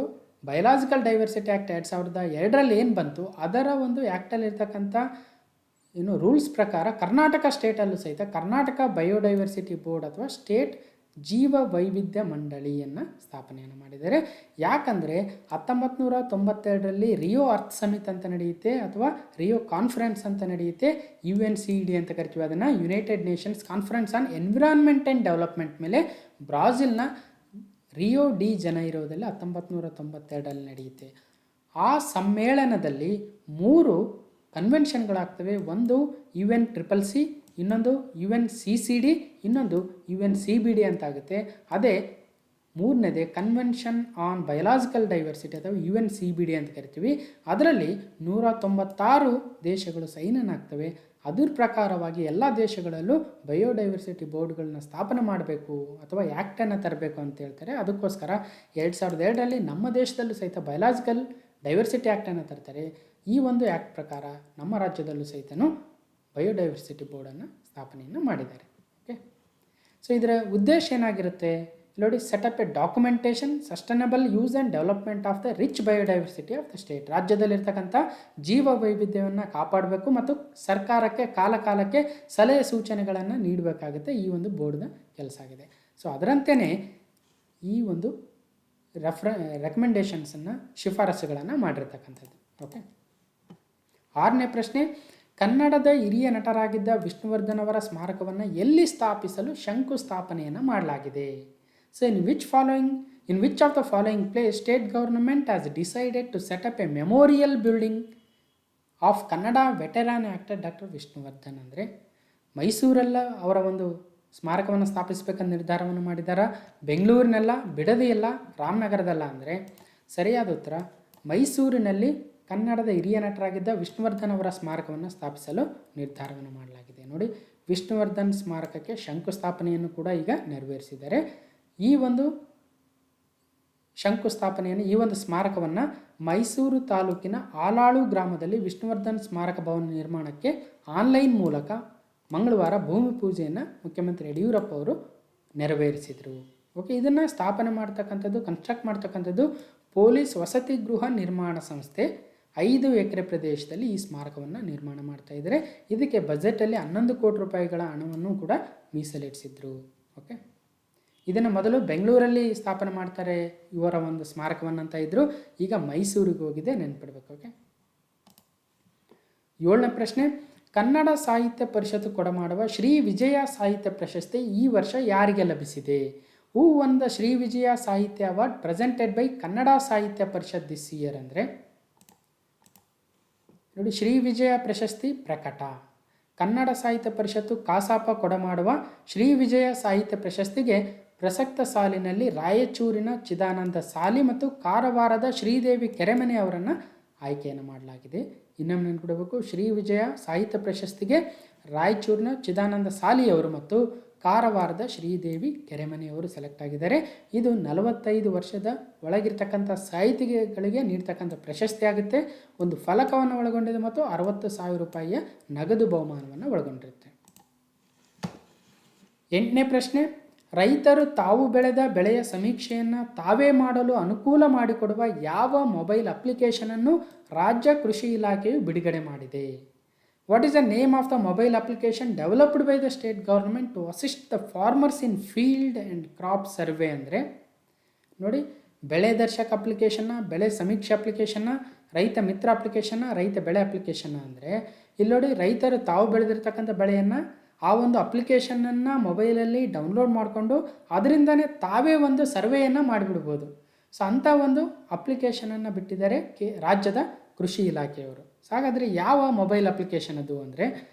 biological diversity act 2002ರಲ್ಲಿ ಏನು ಬಂತು ಅದರ ಒಂದು ಆ್ಯಕ್ಟಲ್ಲಿರ್ತಕ್ಕಂಥ ರೂಲ್ಸ್ ಪ್ರಕಾರ ಕರ್ನಾಟಕ ಸ್ಟೇಟಲ್ಲೂ ಸಹಿತ ಕರ್ನಾಟಕ ಬಯೋಡೈವರ್ಸಿಟಿ ಬೋರ್ಡ್ ಅಥವಾ ಸ್ಟೇಟ್ ಜೀವ ವೈವಿಧ್ಯ ಮಂಡಳಿಯನ್ನು ಸ್ಥಾಪನೆಯನ್ನು ಮಾಡಿದ್ದಾರೆ. ಯಾಕಂದರೆ 1992ರಲ್ಲಿ ರಿಯೋ ಅರ್ತ್ ಸಮಿಟ್ ಅಂತ ನಡೆಯುತ್ತೆ ಅಥವಾ ರಿಯೋ ಕಾನ್ಫರೆನ್ಸ್ ಅಂತ ನಡೆಯುತ್ತೆ, UNCED ಅಂತ ಕರಿತೀವಿ ಅದನ್ನು, United Nations conference on environment and development ಮೇಲೆ ಬ್ರಾಜಿಲ್ನ ರಿಯೋ ಡಿ ಜನೈರೋದಲ್ಲಿ 1992ರಲ್ಲಿ ನಡೆಯುತ್ತೆ. ಆ ಸಮ್ಮೇಳನದಲ್ಲಿ 3 ಕನ್ವೆನ್ಷನ್ಗಳಾಗ್ತವೆ. ಒಂದು UNCCC, ಇನ್ನೊಂದು UNCCD, ಇನ್ನೊಂದು UNCBD ಅಂತ ಆಗುತ್ತೆ. ಅದೇ 3ನೇದೇ ಕನ್ವೆನ್ಷನ್ ಆನ್ ಬಯೋಲಾಜಿಕಲ್ ಡೈವರ್ಸಿಟಿ ಅಥವಾ UNCBD ಅಂತ ಕರಿತೀವಿ. ಅದರಲ್ಲಿ 196 ದೇಶಗಳು ಸೈನನ್ನಾಗ್ತವೆ. ಅದ್ರ ಪ್ರಕಾರವಾಗಿ ಎಲ್ಲ ದೇಶಗಳಲ್ಲೂ ಬಯೋಡೈವರ್ಸಿಟಿ ಬೋರ್ಡ್ಗಳನ್ನ ಸ್ಥಾಪನೆ ಮಾಡಬೇಕು ಅಥವಾ ಆ್ಯಕ್ಟನ್ನು ತರಬೇಕು ಅಂತ ಹೇಳ್ತಾರೆ. ಅದಕ್ಕೋಸ್ಕರ 2002ರಲ್ಲಿ ನಮ್ಮ ದೇಶದಲ್ಲೂ ಸಹಿತ ಬಯೋಲಾಜಿಕಲ್ ಡೈವರ್ಸಿಟಿ ಆ್ಯಕ್ಟನ್ನು ತರ್ತಾರೆ. ಈ ಒಂದು ಆ್ಯಕ್ಟ್ ಪ್ರಕಾರ ನಮ್ಮ ರಾಜ್ಯದಲ್ಲೂ ಸಹಿತನೂ ಬಯೋಡೈವರ್ಸಿಟಿ ಬೋರ್ಡನ್ನು ಸ್ಥಾಪನೆಯನ್ನು ಮಾಡಿದ್ದಾರೆ. ಓಕೆ, ಸೊ ಇದರ ಉದ್ದೇಶ ಏನಾಗಿರುತ್ತೆ ನೋಡಿ, set up a documentation sustainable use and development of the rich biodiversity of the state. ರಾಜ್ಯದಲ್ಲಿರ್ತಕ್ಕಂಥ ಜೀವ ವೈವಿಧ್ಯವನ್ನು ಕಾಪಾಡಬೇಕು ಮತ್ತು ಸರ್ಕಾರಕ್ಕೆ ಕಾಲಕಾಲಕ್ಕೆ ಸಲಹೆ ಸೂಚನೆಗಳನ್ನು ನೀಡಬೇಕಾಗುತ್ತೆ. ಈ ಒಂದು ಬೋರ್ಡ್ನ ಕೆಲಸ ಆಗಿದೆ. ಸೊ ಅದರಂತೆಯೇ ಈ ಒಂದು ರೆಕಮೆಂಡೇಷನ್ಸನ್ನು ಶಿಫಾರಸುಗಳನ್ನು ಮಾಡಿರ್ತಕ್ಕಂಥದ್ದು. ಓಕೆ, 6ನೇ ಪ್ರಶ್ನೆ, ಕನ್ನಡದ ಹಿರಿಯ ನಟರಾಗಿದ್ದ ವಿಷ್ಣುವರ್ಧನ್ ಅವರ ಸ್ಮಾರಕವನ್ನು ಎಲ್ಲಿ ಸ್ಥಾಪಿಸಲು ಶಂಕುಸ್ಥಾಪನೆಯನ್ನು ಮಾಡಲಾಗಿದೆ? So in which of the following place state government has decided to set up a memorial building of Kannada veteran actor doctor Vishnuvardhan? ಅಂದರೆ ಮೈಸೂರಲ್ಲ ಅವರ ಒಂದು ಸ್ಮಾರಕವನ್ನು ಸ್ಥಾಪಿಸಬೇಕಂತ ನಿರ್ಧಾರವನ್ನು ಮಾಡಿದ್ದಾರೆ. ಬೆಂಗಳೂರಿನಲ್ಲ, ಬಿಡದಿಯಲ್ಲ, ರಾಮನಗರದಲ್ಲ. ಅಂದರೆ ಸರಿಯಾದ ಉತ್ತರ ಮೈಸೂರಿನಲ್ಲಿ ಕನ್ನಡದ ಹಿರಿಯ ನಟರಾಗಿದ್ದ ವಿಷ್ಣುವರ್ಧನ್ ಅವರ ಸ್ಮಾರಕವನ್ನು ಸ್ಥಾಪಿಸಲು ನಿರ್ಧಾರವನ್ನು ಮಾಡಲಾಗಿದೆ. ನೋಡಿ, ವಿಷ್ಣುವರ್ಧನ್ ಸ್ಮಾರಕಕ್ಕೆ ಶಂಕುಸ್ಥಾಪನೆಯನ್ನು ಕೂಡ ಈಗ ನೆರವೇರಿಸಿದ್ದಾರೆ. ಈ ಒಂದು ಶಂಕುಸ್ಥಾಪನೆಯನ್ನು, ಈ ಒಂದು ಸ್ಮಾರಕವನ್ನು ಮೈಸೂರು ತಾಲೂಕಿನ ಆಲಾಳು ಗ್ರಾಮದಲ್ಲಿ ವಿಷ್ಣುವರ್ಧನ್ ಸ್ಮಾರಕ ಭವನ ನಿರ್ಮಾಣಕ್ಕೆ ಆನ್ಲೈನ್ ಮೂಲಕ ಮಂಗಳವಾರ ಭೂಮಿ ಪೂಜೆಯನ್ನು ಮುಖ್ಯಮಂತ್ರಿ ಯಡಿಯೂರಪ್ಪ ಅವರು ನೆರವೇರಿಸಿದರು. ಓಕೆ, ಇದನ್ನು ಸ್ಥಾಪನೆ ಮಾಡ್ತಕ್ಕಂಥದ್ದು, ಕನ್ಸ್ಟ್ರಕ್ಟ್ ಮಾಡ್ತಕ್ಕಂಥದ್ದು ಪೊಲೀಸ್ ವಸತಿ ಗೃಹ ನಿರ್ಮಾಣ ಸಂಸ್ಥೆ 5 ಎಕರೆ ಪ್ರದೇಶದಲ್ಲಿ ಈ ಸ್ಮಾರಕವನ್ನು ನಿರ್ಮಾಣ ಮಾಡ್ತಾ ಇದ್ದಾರೆ. ಇದಕ್ಕೆ ಬಜೆಟಲ್ಲಿ 11 ಕೋಟಿ ರೂಪಾಯಿಗಳ ಹಣವನ್ನು ಕೂಡ ಮೀಸಲಿಡಿಸಿದ್ರು. ಓಕೆ, ಇದನ್ನು ಮೊದಲು ಬೆಂಗಳೂರಲ್ಲಿ ಸ್ಥಾಪನೆ ಮಾಡ್ತಾರೆ ಇವರ ಒಂದು ಸ್ಮಾರಕವನ್ನು ಅಂತ ಇದ್ದರು. ಈಗ ಮೈಸೂರಿಗೆ ಹೋಗಿದೆ, ನೆನ್ಪಿಡ್ಬೇಕು. ಓಕೆ, 7ನೇ ಪ್ರಶ್ನೆ, ಕನ್ನಡ ಸಾಹಿತ್ಯ ಪರಿಷತ್ತು ಕೊಡಮಾಡುವ ಶ್ರೀ ವಿಜಯ ಸಾಹಿತ್ಯ ಪ್ರಶಸ್ತಿ ಈ ವರ್ಷ ಯಾರಿಗೆ ಲಭಿಸಿದೆ? ಹೂ ವನ್ ದ ಶ್ರೀ ವಿಜಯ ಸಾಹಿತ್ಯ award presented by Kannada Sahitya Parishat this year? ಅಂದರೆ ನೋಡಿ, ಶ್ರೀ ವಿಜಯ ಪ್ರಶಸ್ತಿ ಪ್ರಕಟ. ಕನ್ನಡ ಸಾಹಿತ್ಯ ಪರಿಷತ್ತು ಕಾಸಾಪ ಕೊಡಮಾಡುವ ಶ್ರೀ ವಿಜಯ ಸಾಹಿತ್ಯ ಪ್ರಶಸ್ತಿಗೆ ಪ್ರಸಕ್ತ ಸಾಲಿನಲ್ಲಿ ರಾಯಚೂರಿನ ಚಿದಾನಂದ ಸಾಲಿ ಮತ್ತು ಕಾರವಾರದ ಶ್ರೀದೇವಿ ಕೆರೆಮನೆ ಅವರನ್ನು ಆಯ್ಕೆಯನ್ನು ಮಾಡಲಾಗಿದೆ. ಇನ್ನೊಮ್ಮೆ ನೆನ್ಪಿಡಬೇಕು, ಶ್ರೀ ವಿಜಯ ಸಾಹಿತ್ಯ ಪ್ರಶಸ್ತಿಗೆ ರಾಯಚೂರಿನ ಚಿದಾನಂದ ಸಾಲಿಯವರು ಮತ್ತು ಕಾರವಾರದ ಶ್ರೀದೇವಿ ಕೆರೆಮನೆಯವರು ಸೆಲೆಕ್ಟ್ ಆಗಿದ್ದಾರೆ. ಇದು 45 ವರ್ಷದ ಒಳಗಿರ್ತಕ್ಕಂಥ ಸಾಹಿತಿಗಳಿಗೆ ನೀಡ್ತಕ್ಕಂಥ ಪ್ರಶಸ್ತಿ ಆಗುತ್ತೆ. ಒಂದು ಫಲಕವನ್ನು ಒಳಗೊಂಡಿದೆ ಮತ್ತು 60,000 ರೂಪಾಯಿಯ ನಗದು ಬಹುಮಾನವನ್ನು ಒಳಗೊಂಡಿರುತ್ತೆ. 8ನೇ ಪ್ರಶ್ನೆ, ರೈತರು ತಾವು ಬೆಳೆದ ಬೆಳೆಯ ಸಮೀಕ್ಷೆಯನ್ನು ತಾವೇ ಮಾಡಲು ಅನುಕೂಲ ಮಾಡಿಕೊಡುವ ಯಾವ ಮೊಬೈಲ್ ಅಪ್ಲಿಕೇಶನನ್ನು ರಾಜ್ಯ ಕೃಷಿ ಇಲಾಖೆಯು ಬಿಡುಗಡೆ ಮಾಡಿದೆ? What is the name of the mobile application developed by the state government to assist the farmers in field and crop survey? ಅಂದರೆ ನೋಡಿ, ಬೆಳೆ ದರ್ಶಕ ಅಪ್ಲಿಕೇಶನ್ನ, ಬೆಳೆ ಸಮೀಕ್ಷೆ ಅಪ್ಲಿಕೇಶನ್ನ, ರೈತ ಮಿತ್ರ ಅಪ್ಲಿಕೇಶನ್ನ, ರೈತ ಬೆಳೆ ಅಪ್ಲಿಕೇಶನ್ನ. ಅಂದರೆ ಇಲ್ಲಿ ನೋಡಿ, ರೈತರು ತಾವು ಬೆಳೆದಿರ್ತಕ್ಕಂಥ ಬೆಳೆಯನ್ನು ಆ ಒಂದು ಅಪ್ಲಿಕೇಶನನ್ನು ಮೊಬೈಲಲ್ಲಿ ಡೌನ್ಲೋಡ್ ಮಾಡಿಕೊಂಡು ಅದರಿಂದನೇ ತಾವೇ ಒಂದು ಸರ್ವೆಯನ್ನು ಮಾಡಿಬಿಡ್ಬೋದು. ಸೊ ಅಂಥ ಒಂದು ಅಪ್ಲಿಕೇಶನನ್ನು ಬಿಟ್ಟಿದ್ದಾರೆ ರಾಜ್ಯದ ಕೃಷಿ ಇಲಾಖೆಯವರು. ಸೊ ಹಾಗಾದರೆ ಯಾವ ಮೊಬೈಲ್ ಅಪ್ಲಿಕೇಶನ್ ಅದು ಅಂದರೆ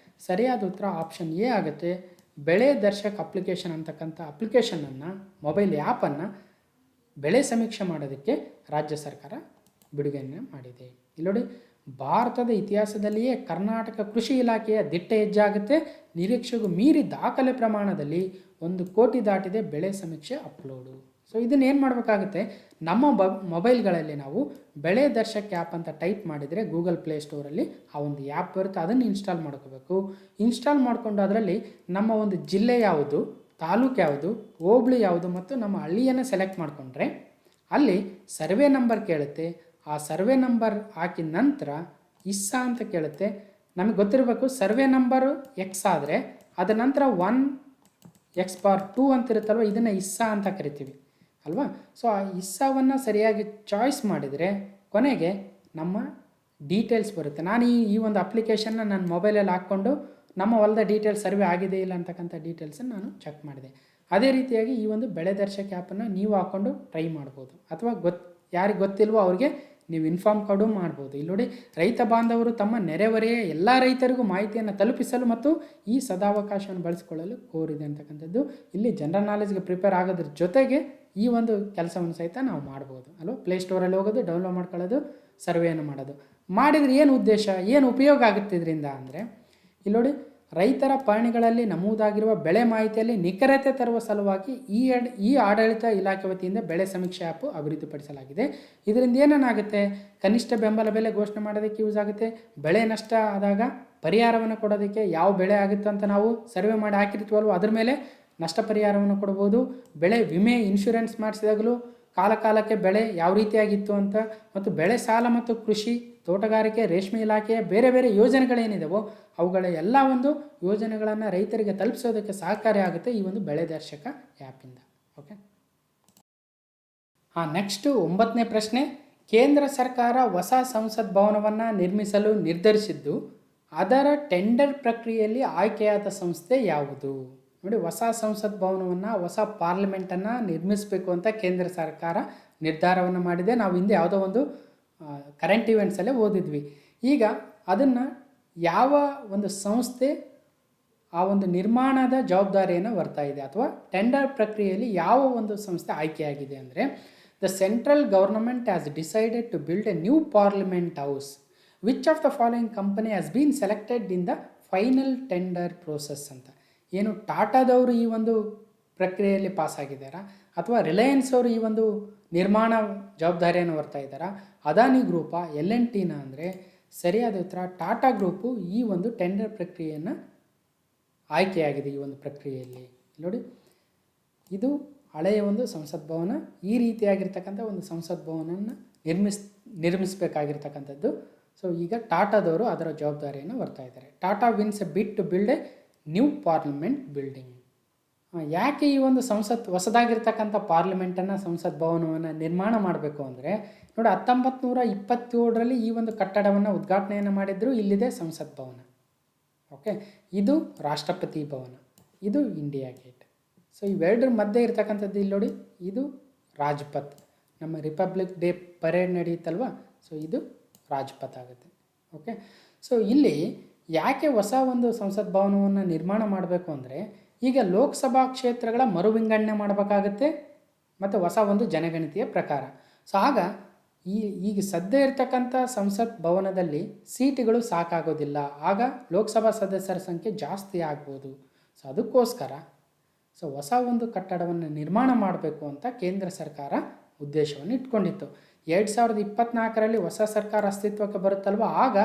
ಸರಿಯಾದ ಉತ್ತರ ಆಪ್ಷನ್ ಎ ಆಗುತ್ತೆ. ಬೆಳೆ ದರ್ಶಕ್ ಅಪ್ಲಿಕೇಶನ್ ಅಂತಕ್ಕಂಥ ಅಪ್ಲಿಕೇಶನನ್ನು, ಮೊಬೈಲ್ ಆ್ಯಪನ್ನು ಬೆಳೆ ಸಮೀಕ್ಷೆ ಮಾಡೋದಕ್ಕೆ ರಾಜ್ಯ ಸರ್ಕಾರ ಬಿಡುಗಡೆ ಮಾಡಿದೆ. ಇಲ್ಲಿ ನೋಡಿ, ಭಾರತದ ಇತಿಹಾಸದಲ್ಲಿಯೇ ಕರ್ನಾಟಕ ಕೃಷಿ ಇಲಾಖೆಯ ದಿಟ್ಟ ಹೆಜ್ಜೆ ಆಗುತ್ತೆ. ನಿರೀಕ್ಷೆಗೂ ಮೀರಿ ದಾಖಲೆ ಪ್ರಮಾಣದಲ್ಲಿ 1 ಕೋಟಿ ದಾಟಿದೆ ಬೆಳೆ ಸಮೀಕ್ಷೆ ಅಪ್ಲೋಡು. ಸೊ ಇದನ್ನು ಏನು ಮಾಡಬೇಕಾಗುತ್ತೆ, ನಮ್ಮ ಮೊಬೈಲ್ಗಳಲ್ಲಿ ನಾವು ಬೆಳೆ ದರ್ಶಕ್ ಆ್ಯಪ್ ಅಂತ ಟೈಪ್ ಮಾಡಿದರೆ ಗೂಗಲ್ ಪ್ಲೇಸ್ಟೋರಲ್ಲಿ ಆ ಒಂದು ಆ್ಯಪ್ ಬರುತ್ತೆ, ಅದನ್ನು ಇನ್ಸ್ಟಾಲ್ ಮಾಡ್ಕೋಬೇಕು. ಇನ್ಸ್ಟಾಲ್ ಮಾಡಿಕೊಂಡು ಅದರಲ್ಲಿ ನಮ್ಮ ಒಂದು ಜಿಲ್ಲೆ ಯಾವುದು, ತಾಲೂಕು ಯಾವುದು, ಹೋಬಳಿ ಯಾವುದು ಮತ್ತು ನಮ್ಮ ಹಳ್ಳಿಯನ್ನು ಸೆಲೆಕ್ಟ್ ಮಾಡಿಕೊಂಡ್ರೆ ಅಲ್ಲಿ ಸರ್ವೆ ನಂಬರ್ ಕೇಳುತ್ತೆ. ಆ ಸರ್ವೆ ನಂಬರ್ ಹಾಕಿದ ನಂತರ ಇಸ್ಸಾ ಅಂತ ಕೇಳುತ್ತೆ. ನಮಗೆ ಗೊತ್ತಿರಬೇಕು ಸರ್ವೆ ನಂಬರು ಎಕ್ಸ್ ಆದರೆ ಅದರ ನಂತರ 1x/2 ಅಂತ ಇರುತ್ತಲ್ವ, ಇದನ್ನು ಇಸ್ಸಾ ಅಂತ ಕರಿತೀವಿ ಅಲ್ವಾ. ಸೊ ಆ ಇಸ್ಸಾವನ್ನು ಸರಿಯಾಗಿ ಚಾಯ್ಸ್ ಮಾಡಿದರೆ ಕೊನೆಗೆ ನಮ್ಮ ಡೀಟೇಲ್ಸ್ ಬರುತ್ತೆ. ನಾನು ಈ ಒಂದು ಅಪ್ಲಿಕೇಶನ್ನ ನನ್ನ ಮೊಬೈಲಲ್ಲಿ ಹಾಕ್ಕೊಂಡು ನಮ್ಮ ಹೊಲದ ಡೀಟೇಲ್ಸ್ ಸರ್ವೆ ಆಗಿದೆ ಇಲ್ಲ ಅಂತಕ್ಕಂಥ ಡೀಟೇಲ್ಸನ್ನು ನಾನು ಚೆಕ್ ಮಾಡಿದೆ. ಅದೇ ರೀತಿಯಾಗಿ ಈ ಒಂದು ಬೆಳೆ ದರ್ಶಕ ಆ್ಯಪನ್ನು ನೀವು ಹಾಕ್ಕೊಂಡು ಟ್ರೈ ಮಾಡ್ಬೋದು, ಅಥವಾ ಯಾರಿಗೆ ಗೊತ್ತಿಲ್ವೋ ಅವ್ರಿಗೆ ನೀವು ಇನ್ಫಾರ್ಮ್ ಕೊಡು ಮಾಡ್ಬೋದು. ಇಲ್ಲಿ ನೋಡಿ, ರೈತ ಬಾಂಧವರು ತಮ್ಮ ನೆರೆಹೊರೆಯ ಎಲ್ಲ ರೈತರಿಗೂ ಮಾಹಿತಿಯನ್ನು ತಲುಪಿಸಲು ಮತ್ತು ಈ ಸದಾವಕಾಶವನ್ನು ಬಳಸಿಕೊಳ್ಳಲು ಕೋರಿದೆ ಅಂತಕ್ಕಂಥದ್ದು. ಇಲ್ಲಿ ಜನರಲ್ ನಾಲೆಜ್ಗೆ ಪ್ರಿಪೇರ್ ಆಗೋದ್ರ ಜೊತೆಗೆ ಈ ಒಂದು ಕೆಲಸವನ್ನು ಸಹಿತ ನಾವು ಮಾಡ್ಬೋದು ಅಲ್ವ. ಪ್ಲೇಸ್ಟೋರಲ್ಲಿ ಹೋಗೋದು, ಡೌನ್ಲೋಡ್ ಮಾಡ್ಕೊಳ್ಳೋದು, ಸರ್ವೆಯನ್ನು ಮಾಡೋದು. ಮಾಡಿದರೆ ಏನು ಉದ್ದೇಶ, ಏನು ಉಪಯೋಗ ಆಗುತ್ತೆ ಇದರಿಂದ ಅಂದರೆ, ಇಲ್ಲಿ ನೋಡಿ, ರೈತರ ಪಹಣಿಗಳಲ್ಲಿ ನಮೂದಾಗಿರುವ ಬೆಳೆ ಮಾಹಿತಿಯಲ್ಲಿ ನಿಖರತೆ ತರುವ ಸಲುವಾಗಿ ಈ ಆಡಳಿತ ಇಲಾಖೆ ವತಿಯಿಂದ ಬೆಳೆ ಸಮೀಕ್ಷೆ ಆ್ಯಪ್ ಅಭಿವೃದ್ಧಿಪಡಿಸಲಾಗಿದೆ. ಇದರಿಂದ ಏನೇನಾಗುತ್ತೆ, ಕನಿಷ್ಠ ಬೆಂಬಲ ಬೆಲೆ ಘೋಷಣೆ ಮಾಡೋದಕ್ಕೆ ಯೂಸ್ ಆಗುತ್ತೆ. ಬೆಳೆ ನಷ್ಟ ಆದಾಗ ಪರಿಹಾರವನ್ನು ಕೊಡೋದಕ್ಕೆ, ಯಾವ ಬೆಳೆ ಆಗುತ್ತೆ ಅಂತ ನಾವು ಸರ್ವೆ ಮಾಡಿ ಹಾಕಿರ್ತೀವಲ್ವ ಅದ್ರ ಮೇಲೆ ನಷ್ಟ ಪರಿಹಾರವನ್ನು ಕೊಡ್ಬೋದು. ಬೆಳೆ ವಿಮೆ ಇನ್ಶೂರೆನ್ಸ್ ಮಾಡಿಸಿದಾಗಲೂ ಕಾಲಕಾಲಕ್ಕೆ ಬೆಳೆ ಯಾವ ರೀತಿಯಾಗಿತ್ತು ಅಂತ, ಮತ್ತು ಬೆಳೆ ಸಾಲ ಮತ್ತು ಕೃಷಿ, ತೋಟಗಾರಿಕೆ, ರೇಷ್ಮೆ ಇಲಾಖೆಯ ಬೇರೆ ಬೇರೆ ಯೋಜನೆಗಳೇನಿದಾವೋ ಅವುಗಳ ಎಲ್ಲ ಒಂದು ಯೋಜನೆಗಳನ್ನು ರೈತರಿಗೆ ತಲುಪಿಸೋದಕ್ಕೆ ಸಹಕಾರಿ ಆಗುತ್ತೆ ಈ ಒಂದು ಬೆಳೆ ದರ್ಶಕ ಆ್ಯಪಿಂದ. ಓಕೆ, ನೆಕ್ಸ್ಟು 9ನೇ ಪ್ರಶ್ನೆ. ಕೇಂದ್ರ ಸರ್ಕಾರ ಹೊಸ ಸಂಸತ್ ಭವನವನ್ನು ನಿರ್ಮಿಸಲು ನಿರ್ಧರಿಸಿದ್ದು ಅದರ ಟೆಂಡರ್ ಪ್ರಕ್ರಿಯೆಯಲ್ಲಿ ಆಯ್ಕೆಯಾದ ಸಂಸ್ಥೆ ಯಾವುದು? ನೋಡಿ, ಹೊಸ ಸಂಸತ್ ಭವನವನ್ನು, ಹೊಸ ಪಾರ್ಲಿಮೆಂಟನ್ನು ನಿರ್ಮಿಸಬೇಕು ಅಂತ ಕೇಂದ್ರ ಸರ್ಕಾರ ನಿರ್ಧಾರವನ್ನು ಮಾಡಿದೆ. ನಾವು ಹಿಂದೆ ಯಾವುದೋ ಒಂದು ಕರೆಂಟ್ ಇವೆಂಟ್ಸಲ್ಲೇ ಓದಿದ್ವಿ. ಈಗ ಅದನ್ನು ಯಾವ ಒಂದು ಸಂಸ್ಥೆ ಆ ಒಂದು ನಿರ್ಮಾಣದ ಜವಾಬ್ದಾರಿಯನ್ನು ಹೊರ್ತಾ ಇದೆ, ಅಥವಾ ಟೆಂಡರ್ ಪ್ರಕ್ರಿಯೆಯಲ್ಲಿ ಯಾವ ಒಂದು ಸಂಸ್ಥೆ ಆಯ್ಕೆಯಾಗಿದೆ ಅಂದರೆ, the central government has decided to build a new parliament house. Which of the following company has been selected in the final tender process ಅಂತ. ಏನು ಟಾಟಾದವರು ಈ ಒಂದು ಪ್ರಕ್ರಿಯೆಯಲ್ಲಿ ಪಾಸಾಗಿದ್ದಾರಾ, ಅಥವಾ ರಿಲಯನ್ಸ್ ಅವರು ಈ ಒಂದು ನಿರ್ಮಾಣ ಜವಾಬ್ದಾರಿಯನ್ನು ಹೊರ್ತಾ ಇದ್ದಾರಾ, ಅದಾನಿ ಗ್ರೂಪಾ, L&Tನ ಅಂದರೆ ಸರಿಯಾದ ಉತ್ತರ ಟಾಟಾ ಗ್ರೂಪು ಈ ಒಂದು ಟೆಂಡರ್ ಪ್ರಕ್ರಿಯೆಯನ್ನು ಆಯ್ಕೆಯಾಗಿದೆ. ಈ ಒಂದು ಪ್ರಕ್ರಿಯೆಯಲ್ಲಿ ನೋಡಿ, ಇದು ಹಳೆಯ ಒಂದು ಸಂಸತ್ ಭವನ, ಈ ರೀತಿಯಾಗಿರ್ತಕ್ಕಂಥ ಒಂದು ಸಂಸತ್ ಭವನವನ್ನು ನಿರ್ಮಿಸಬೇಕಾಗಿರ್ತಕ್ಕಂಥದ್ದು. ಸೊ ಈಗ ಟಾಟಾದವರು ಅದರ ಜವಾಬ್ದಾರಿಯನ್ನು ಹೊರ್ತಾ ಇದ್ದಾರೆ. Tata wins a bid to build a new parliament building. ಯಾಕೆ ಈ ಒಂದು ಹೊಸದಾಗಿರ್ತಕ್ಕಂಥ ಪಾರ್ಲಿಮೆಂಟನ್ನು, ಸಂಸತ್ ಭವನವನ್ನು ನಿರ್ಮಾಣ ಮಾಡಬೇಕು ಅಂದರೆ, ನೋಡಿ, 1927ರಲ್ಲಿ ಈ ಒಂದು ಕಟ್ಟಡವನ್ನು ಉದ್ಘಾಟನೆಯನ್ನು ಮಾಡಿದ್ರು. ಇಲ್ಲಿದೆ ಸಂಸತ್ ಭವನ. ಓಕೆ, ಇದು ರಾಷ್ಟ್ರಪತಿ ಭವನ, ಇದು ಇಂಡಿಯಾ ಗೇಟ್. ಸೊ ಇವೆರಡರ ಮಧ್ಯೆ ಇರ್ತಕ್ಕಂಥದ್ದು ಇಲ್ಲಿ ನೋಡಿ, ಇದು ರಾಜ್ಪಥ್, ನಮ್ಮ ರಿಪಬ್ಲಿಕ್ ಡೇ ಪರೇಡ್ ನಡೆಯುತ್ತಲ್ವ, ಸೊ ಇದು ರಾಜ್ಪಥ್ ಆಗುತ್ತೆ. ಓಕೆ, ಸೊ ಇಲ್ಲಿ ಯಾಕೆ ಹೊಸ ಒಂದು ಸಂಸತ್ ಭವನವನ್ನು ನಿರ್ಮಾಣ ಮಾಡಬೇಕು ಅಂದರೆ, ಈಗ ಲೋಕಸಭಾ ಕ್ಷೇತ್ರಗಳ ಮರು ವಿಂಗಡಣೆ ಮಾಡಬೇಕಾಗತ್ತೆ ಮತ್ತು ಹೊಸ ಒಂದು ಜನಗಣತಿಯ ಪ್ರಕಾರ. ಸೊ ಆಗ ಈಗ ಸದ್ಯ ಇರ್ತಕ್ಕಂಥ ಸಂಸತ್ ಭವನದಲ್ಲಿ ಸೀಟುಗಳು ಸಾಕಾಗೋದಿಲ್ಲ, ಆಗ ಲೋಕಸಭಾ ಸದಸ್ಯರ ಸಂಖ್ಯೆ ಜಾಸ್ತಿ ಆಗ್ಬೋದು. ಸೊ ಅದಕ್ಕೋಸ್ಕರ ಹೊಸ ಒಂದು ಕಟ್ಟಡವನ್ನು ನಿರ್ಮಾಣ ಮಾಡಬೇಕು ಅಂತ ಕೇಂದ್ರ ಸರ್ಕಾರ ಉದ್ದೇಶವನ್ನು ಇಟ್ಕೊಂಡಿತ್ತು. 2024ರಲ್ಲಿ ಹೊಸ ಸರ್ಕಾರ ಅಸ್ತಿತ್ವಕ್ಕೆ ಬರುತ್ತಲ್ವ, ಆಗ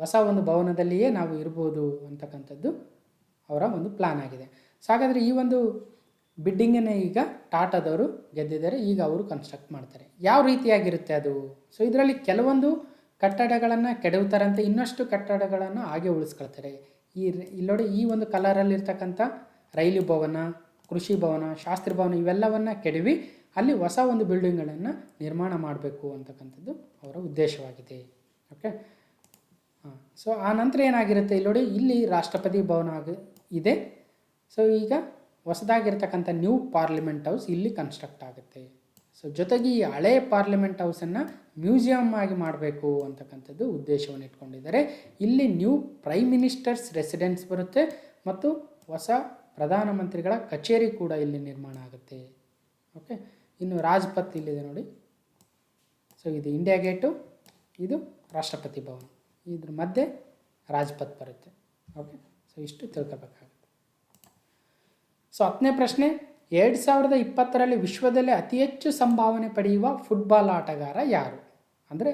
ಹೊಸ ಒಂದು ಭವನದಲ್ಲಿಯೇ ನಾವು ಇರ್ಬೋದು ಅಂತಕ್ಕಂಥದ್ದು ಅವರ ಒಂದು ಪ್ಲಾನ್ ಆಗಿದೆ. ಸೊ ಹಾಗಾದರೆ ಈ ಒಂದು ಬಿಡ್ಡಿಂಗನ್ನು ಈಗ ಟಾಟಾದವರು ಗೆದ್ದಿದ್ದಾರೆ, ಈಗ ಅವರು ಕನ್ಸ್ಟ್ರಕ್ಟ್ ಮಾಡ್ತಾರೆ. ಯಾವ ರೀತಿಯಾಗಿರುತ್ತೆ ಅದು? ಸೊ ಇದರಲ್ಲಿ ಕೆಲವೊಂದು ಕಟ್ಟಡಗಳನ್ನು ಕೆಡವುತ್ತಾರಂತೆ, ಇನ್ನಷ್ಟು ಕಟ್ಟಡಗಳನ್ನು ಹಾಗೆ ಉಳಿಸ್ಕೊಳ್ತಾರೆ. ಇಲ್ಲಿ ನೋಡಿ, ಈ ಒಂದು ಕಲರಲ್ಲಿರ್ತಕ್ಕಂಥ ರೈಲು ಭವನ, ಕೃಷಿ ಭವನ, ಶಾಸ್ತ್ರಿ ಭವನ ಇವೆಲ್ಲವನ್ನು ಕೆಡವಿ ಅಲ್ಲಿ ಹೊಸ ಒಂದು ಬಿಲ್ಡಿಂಗ್ಗಳನ್ನು ನಿರ್ಮಾಣ ಮಾಡಬೇಕು ಅಂತಕ್ಕಂಥದ್ದು ಅವರ ಉದ್ದೇಶವಾಗಿದೆ. ಓಕೆ, ಸೊ ಆ ನಂತರ ಏನಾಗಿರುತ್ತೆ, ಇಲ್ಲಿ ನೋಡಿ, ಇಲ್ಲಿ ರಾಷ್ಟ್ರಪತಿ ಭವನ ಇದೆ. ಸೊ ಈಗ ಹೊಸದಾಗಿರ್ತಕ್ಕಂಥ ನ್ಯೂ ಪಾರ್ಲಿಮೆಂಟ್ ಹೌಸ್ ಇಲ್ಲಿ ಕನ್ಸ್ಟ್ರಕ್ಟ್ ಆಗುತ್ತೆ. ಸೊ ಜೊತೆಗೆ ಈ ಹಳೆಯ ಪಾರ್ಲಿಮೆಂಟ್ ಹೌಸನ್ನು ಮ್ಯೂಸಿಯಮ್ ಆಗಿ ಮಾಡಬೇಕು ಅಂತಕ್ಕಂಥದ್ದು ಉದ್ದೇಶವನ್ನು ಇಟ್ಕೊಂಡಿದ್ದಾರೆ. ಇಲ್ಲಿ ನ್ಯೂ ಪ್ರೈಮ್ ಮಿನಿಸ್ಟರ್ಸ್ ರೆಸಿಡೆನ್ಸ್ ಬರುತ್ತೆ ಮತ್ತು ಹೊಸ ಪ್ರಧಾನಮಂತ್ರಿಗಳ ಕಚೇರಿ ಕೂಡ ಇಲ್ಲಿ ನಿರ್ಮಾಣ ಆಗುತ್ತೆ. ಓಕೆ, ಇನ್ನು ರಾಜ್ಪಥ್ ಇಲ್ಲಿದೆ ನೋಡಿ. ಸೊ ಇದು ಇಂಡಿಯಾ ಗೇಟು, ಇದು ರಾಷ್ಟ್ರಪತಿ ಭವನ, ಇದ್ರ ಮಧ್ಯೆ ರಾಜ್ಪಥ್ ಬರುತ್ತೆ. ಓಕೆ, ಸೊ ಇಷ್ಟು ತಿಳ್ಕೊಬೇಕಾಗುತ್ತೆ. ಸೊ 10ನೇ ಪ್ರಶ್ನೆ, 2020ರಲ್ಲಿ ವಿಶ್ವದಲ್ಲಿ ಅತಿ ಹೆಚ್ಚು ಸಂಭಾವನೆ ಪಡೆಯುವ ಫುಟ್ಬಾಲ್ ಆಟಗಾರ ಯಾರು? ಅಂದರೆ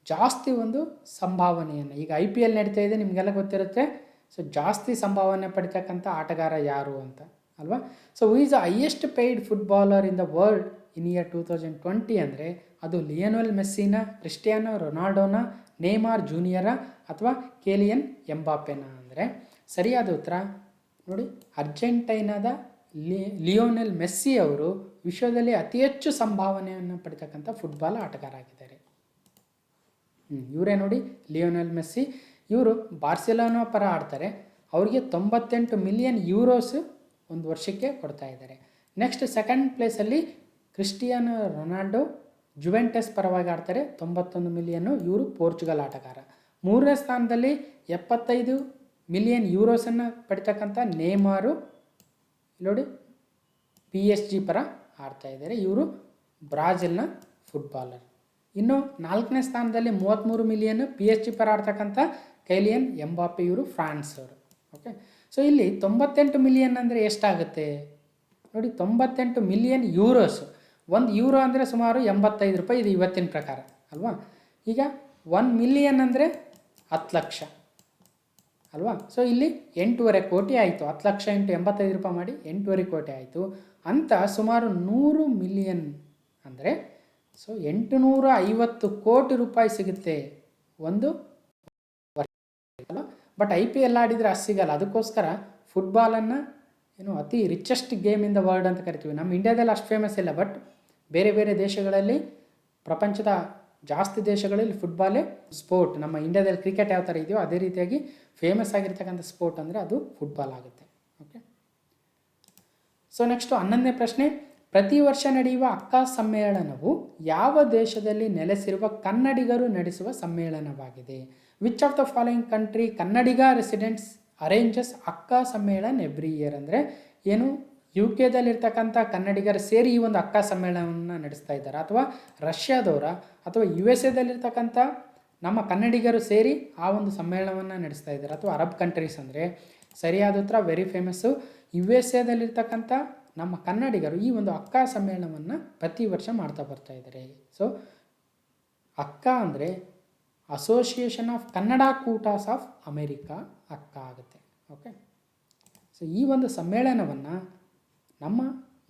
ಜಾಸ್ತಿ ಒಂದು ಸಂಭಾವನೆಯನ್ನು, ಈಗ IPL ನಡೀತಾ ಇದೆ, ನಿಮಗೆಲ್ಲ ಗೊತ್ತಿರುತ್ತೆ. ಸೊ ಜಾಸ್ತಿ ಸಂಭಾವನೆ ಪಡಿತಕ್ಕಂಥ ಆಟಗಾರ ಯಾರು ಅಂತ ಅಲ್ವಾ? So who is the highest paid footballer in the world in year 2020 ಅಂದರೆ ಅದು ಲಿಯೋನೆಲ್ ಮೆಸ್ಸಿನ, ಕ್ರಿಸ್ಟಿಯಾನೋ ರೊನಾಲ್ಡೋನ, ನೇಮಾರ್ ಜೂನಿಯರ ಅಥವಾ ಕೇಲಿಯನ್ ಎಂಬಾಪೆನ? ಅಂದರೆ ಸರಿಯಾದ ಉತ್ತರ ನೋಡಿ, ಅರ್ಜೆಂಟೈನಾದ ಲಿಯೋನೆಲ್ ಮೆಸ್ಸಿ ಅವರು ವಿಶ್ವದಲ್ಲಿ ಅತಿ ಹೆಚ್ಚು ಸಂಭಾವನೆಯನ್ನು ಪಡಿತಕ್ಕಂಥ ಫುಟ್ಬಾಲ್ ಆಟಗಾರ ಆಗಿದ್ದಾರೆ. ಇವರೇ ನೋಡಿ, ಲಿಯೋನೆಲ್ ಮೆಸ್ಸಿ. ಇವರು ಬಾರ್ಸಿಲೋನಾ ಪರ ಆಡ್ತಾರೆ. ಅವರಿಗೆ 98 ಮಿಲಿಯನ್ ಯೂರೋಸ್ ಒಂದು ವರ್ಷಕ್ಕೆ ಕೊಡ್ತಾ ಇದ್ದಾರೆ. ನೆಕ್ಸ್ಟ್ ಸೆಕೆಂಡ್ ಪ್ಲೇಸಲ್ಲಿ ಕ್ರಿಸ್ಟಿಯಾನೋ ರೊನಾಲ್ಡೋ ಜುವೆಂಟಸ್ ಪರವಾಗಿ ಆಡ್ತಾರೆ, 91 ಮಿಲಿಯನ್ನು. ಇವರು ಪೋರ್ಚುಗಲ್ ಆಟಗಾರ. 3ನೇ ಸ್ಥಾನದಲ್ಲಿ 75 ಮಿಲಿಯನ್ ಯೂರೋಸನ್ನು ಪಡಿತಕ್ಕಂಥ ನೇಮಾರು ನೋಡಿ PSG ಪರ ಆಡ್ತಾ ಇದ್ದಾರೆ. ಇವರು ಬ್ರಾಜಿಲ್ನ ಫುಟ್ಬಾಲರ್. ಇನ್ನು 4ನೇ ಸ್ಥಾನದಲ್ಲಿ 33 ಮಿಲಿಯನ್ PSG ಪರ ಆಡ್ತಕ್ಕಂಥ ಕೈಲಿಯನ್ ಎಂಬಾಪೆ, ಇವರು ಫ್ರಾನ್ಸ್ ಅವರು. ಓಕೆ, ಸೊ ಇಲ್ಲಿ 98 ಮಿಲಿಯನ್ ಅಂದರೆ ಎಷ್ಟಾಗುತ್ತೆ ನೋಡಿ, 98 ಮಿಲಿಯನ್ ಯೂರೋಸ್. 1 ಯೂರೋ ಅಂದರೆ ಸುಮಾರು 85 ರೂಪಾಯಿ, ಇದು ಇವತ್ತಿನ ಪ್ರಕಾರ ಅಲ್ವಾ? ಈಗ 1 ಮಿಲಿಯನ್ ಅಂದರೆ 10 ಲಕ್ಷ ಅಲ್ವಾ? ಸೊ ಇಲ್ಲಿ 8.5 ಕೋಟಿ ಆಯಿತು. 10 ಲಕ್ಷ ಇಂಟು 85 ರೂಪಾಯಿ ಮಾಡಿ 8.5 ಕೋಟಿ ಆಯಿತು ಅಂತ. ಸುಮಾರು 100 ಮಿಲಿಯನ್ ಅಂದರೆ ಸೊ 850 ಕೋಟಿ ರೂಪಾಯಿ ಸಿಗುತ್ತೆ ಒಂದು ವರ್ಷ ಅಲ್ವಾ? ಬಟ್ IPL ಆಡಿದರೆ ಅಷ್ಟು ಸಿಗಲ್ಲ. ಅದಕ್ಕೋಸ್ಕರ ಫುಟ್ಬಾಲನ್ನು ಏನು ಅತಿ richest game in the world ಅಂತ ಕರಿತೀವಿ. ನಮ್ಮ ಇಂಡಿಯಾದಲ್ಲಿ ಅಷ್ಟು ಫೇಮಸ್ ಇಲ್ಲ, ಬಟ್ ಬೇರೆ ಬೇರೆ ದೇಶಗಳಲ್ಲಿ, ಪ್ರಪಂಚದ ಜಾಸ್ತಿ ದೇಶಗಳಲ್ಲಿ ಫುಟ್ಬಾಲೇ ಸ್ಪೋರ್ಟ್. ನಮ್ಮ ಇಂಡಿಯಾದಲ್ಲಿ ಕ್ರಿಕೆಟ್ ಯಾವ ಥರ ಇದೆಯೋ ಅದೇ ರೀತಿಯಾಗಿ ಫೇಮಸ್ ಆಗಿರ್ತಕ್ಕಂಥ ಸ್ಪೋರ್ಟ್ ಅಂದರೆ ಅದು ಫುಟ್ಬಾಲ್ ಆಗುತ್ತೆ. ಓಕೆ, ಸೊ ನೆಕ್ಸ್ಟು 11ನೇ ಪ್ರಶ್ನೆ, ಪ್ರತಿ ವರ್ಷ ನಡೆಯುವ ಅಕ್ಕಾ ಸಮ್ಮೇಳನವು ಯಾವ ದೇಶದಲ್ಲಿ ನೆಲೆಸಿರುವ ಕನ್ನಡಿಗರು ನಡೆಸುವ ಸಮ್ಮೇಳನವಾಗಿದೆ? Which of the following country Kannadiga residents arranges Akka Sammelana every year? ಅಂದರೆ ಏನು UK ದಲ್ಲಿರ್ತಕ್ಕಂಥ ಕನ್ನಡಿಗರು ಸೇರಿ ಈ ಒಂದು ಅಕ್ಕಾ ಸಮ್ಮೇಳನವನ್ನು ನಡೆಸ್ತಾ ಇದ್ದಾರೆ, ಅಥವಾ ರಷ್ಯಾದವರ ಅಥವಾ USA ದಲ್ಲಿರ್ತಕ್ಕಂಥ ನಮ್ಮ ಕನ್ನಡಿಗರು ಸೇರಿ ಆ ಒಂದು ಸಮ್ಮೇಳನವನ್ನು ನಡೆಸ್ತಾ ಇದ್ದಾರೆ, ಅಥವಾ ಅರಬ್ ಕಂಟ್ರೀಸ್? ಅಂದರೆ ಸರಿಯಾದ ಉತ್ತರ ವೆರಿ ಫೇಮಸ್ಸು, USA ದಲ್ಲಿರ್ತಕ್ಕಂಥ ನಮ್ಮ ಕನ್ನಡಿಗರು ಈ ಒಂದು ಅಕ್ಕಾ ಸಮ್ಮೇಳನವನ್ನು ಪ್ರತಿ ವರ್ಷ ಮಾಡ್ತಾ ಬರ್ತಾ ಇದ್ದಾರೆ. ಸೊ ಅಕ್ಕಾ ಅಂದರೆ association of Kannada ಕೂಟಾಸ್ of America ಅಕ್ಕಾ ಆಗುತ್ತೆ. ಓಕೆ, ಸೊ ಈ ಒಂದು ಸಮ್ಮೇಳನವನ್ನು ನಮ್ಮ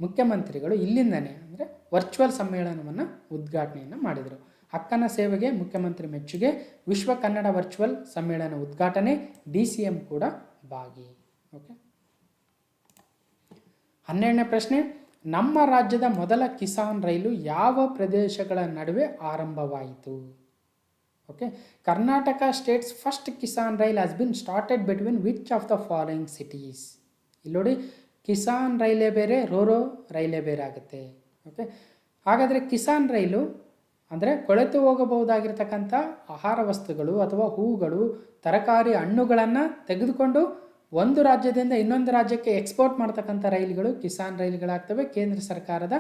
ಮುಖ್ಯಮಂತ್ರಿಗಳು ಇಲ್ಲಿಂದನೇ ಅಂದರೆ ವರ್ಚುವಲ್ ಸಮ್ಮೇಳನವನ್ನು ಉದ್ಘಾಟನೆಯನ್ನು ಮಾಡಿದರು. ಅಕ್ಕನ ಸೇವೆಗೆ ಮುಖ್ಯಮಂತ್ರಿ ಮೆಚ್ಚುಗೆ, ವಿಶ್ವ ಕನ್ನಡ ವರ್ಚುವಲ್ ಸಮ್ಮೇಳನ ಉದ್ಘಾಟನೆ, DCM ಕೂಡ ಭಾಗಿ. ಓಕೆ, 12ನೇ ಪ್ರಶ್ನೆ, ನಮ್ಮ ರಾಜ್ಯದ ಮೊದಲ ಕಿಸಾನ್ ರೈಲು ಯಾವ ಪ್ರದೇಶಗಳ ನಡುವೆ ಆರಂಭವಾಯಿತು? Okay, Karnataka States first Kisan rail has been started between which of the following cities? ಇಲ್ಲಿ ನೋಡಿ, ಕಿಸಾನ್ ರೈಲೇ ಬೇರೆ, ರೋರೋ ರೈಲೇ ಬೇರೆ ಆಗುತ್ತೆ. ಓಕೆ, ಹಾಗಾದರೆ ಕಿಸಾನ್ ರೈಲು ಅಂದರೆ ಕೊಳೆತು ಹೋಗಬಹುದಾಗಿರ್ತಕ್ಕಂಥ ಆಹಾರ ವಸ್ತುಗಳು ಅಥವಾ ಹೂಗಳು, ತರಕಾರಿ, ಹಣ್ಣುಗಳನ್ನು ತೆಗೆದುಕೊಂಡು ಒಂದು ರಾಜ್ಯದಿಂದ ಇನ್ನೊಂದು ರಾಜ್ಯಕ್ಕೆ ಎಕ್ಸ್ಪೋರ್ಟ್ ಮಾಡ್ತಕ್ಕಂಥ ರೈಲುಗಳು ಕಿಸಾನ್ ರೈಲುಗಳಾಗ್ತವೆ. ಕೇಂದ್ರ ಸರ್ಕಾರದ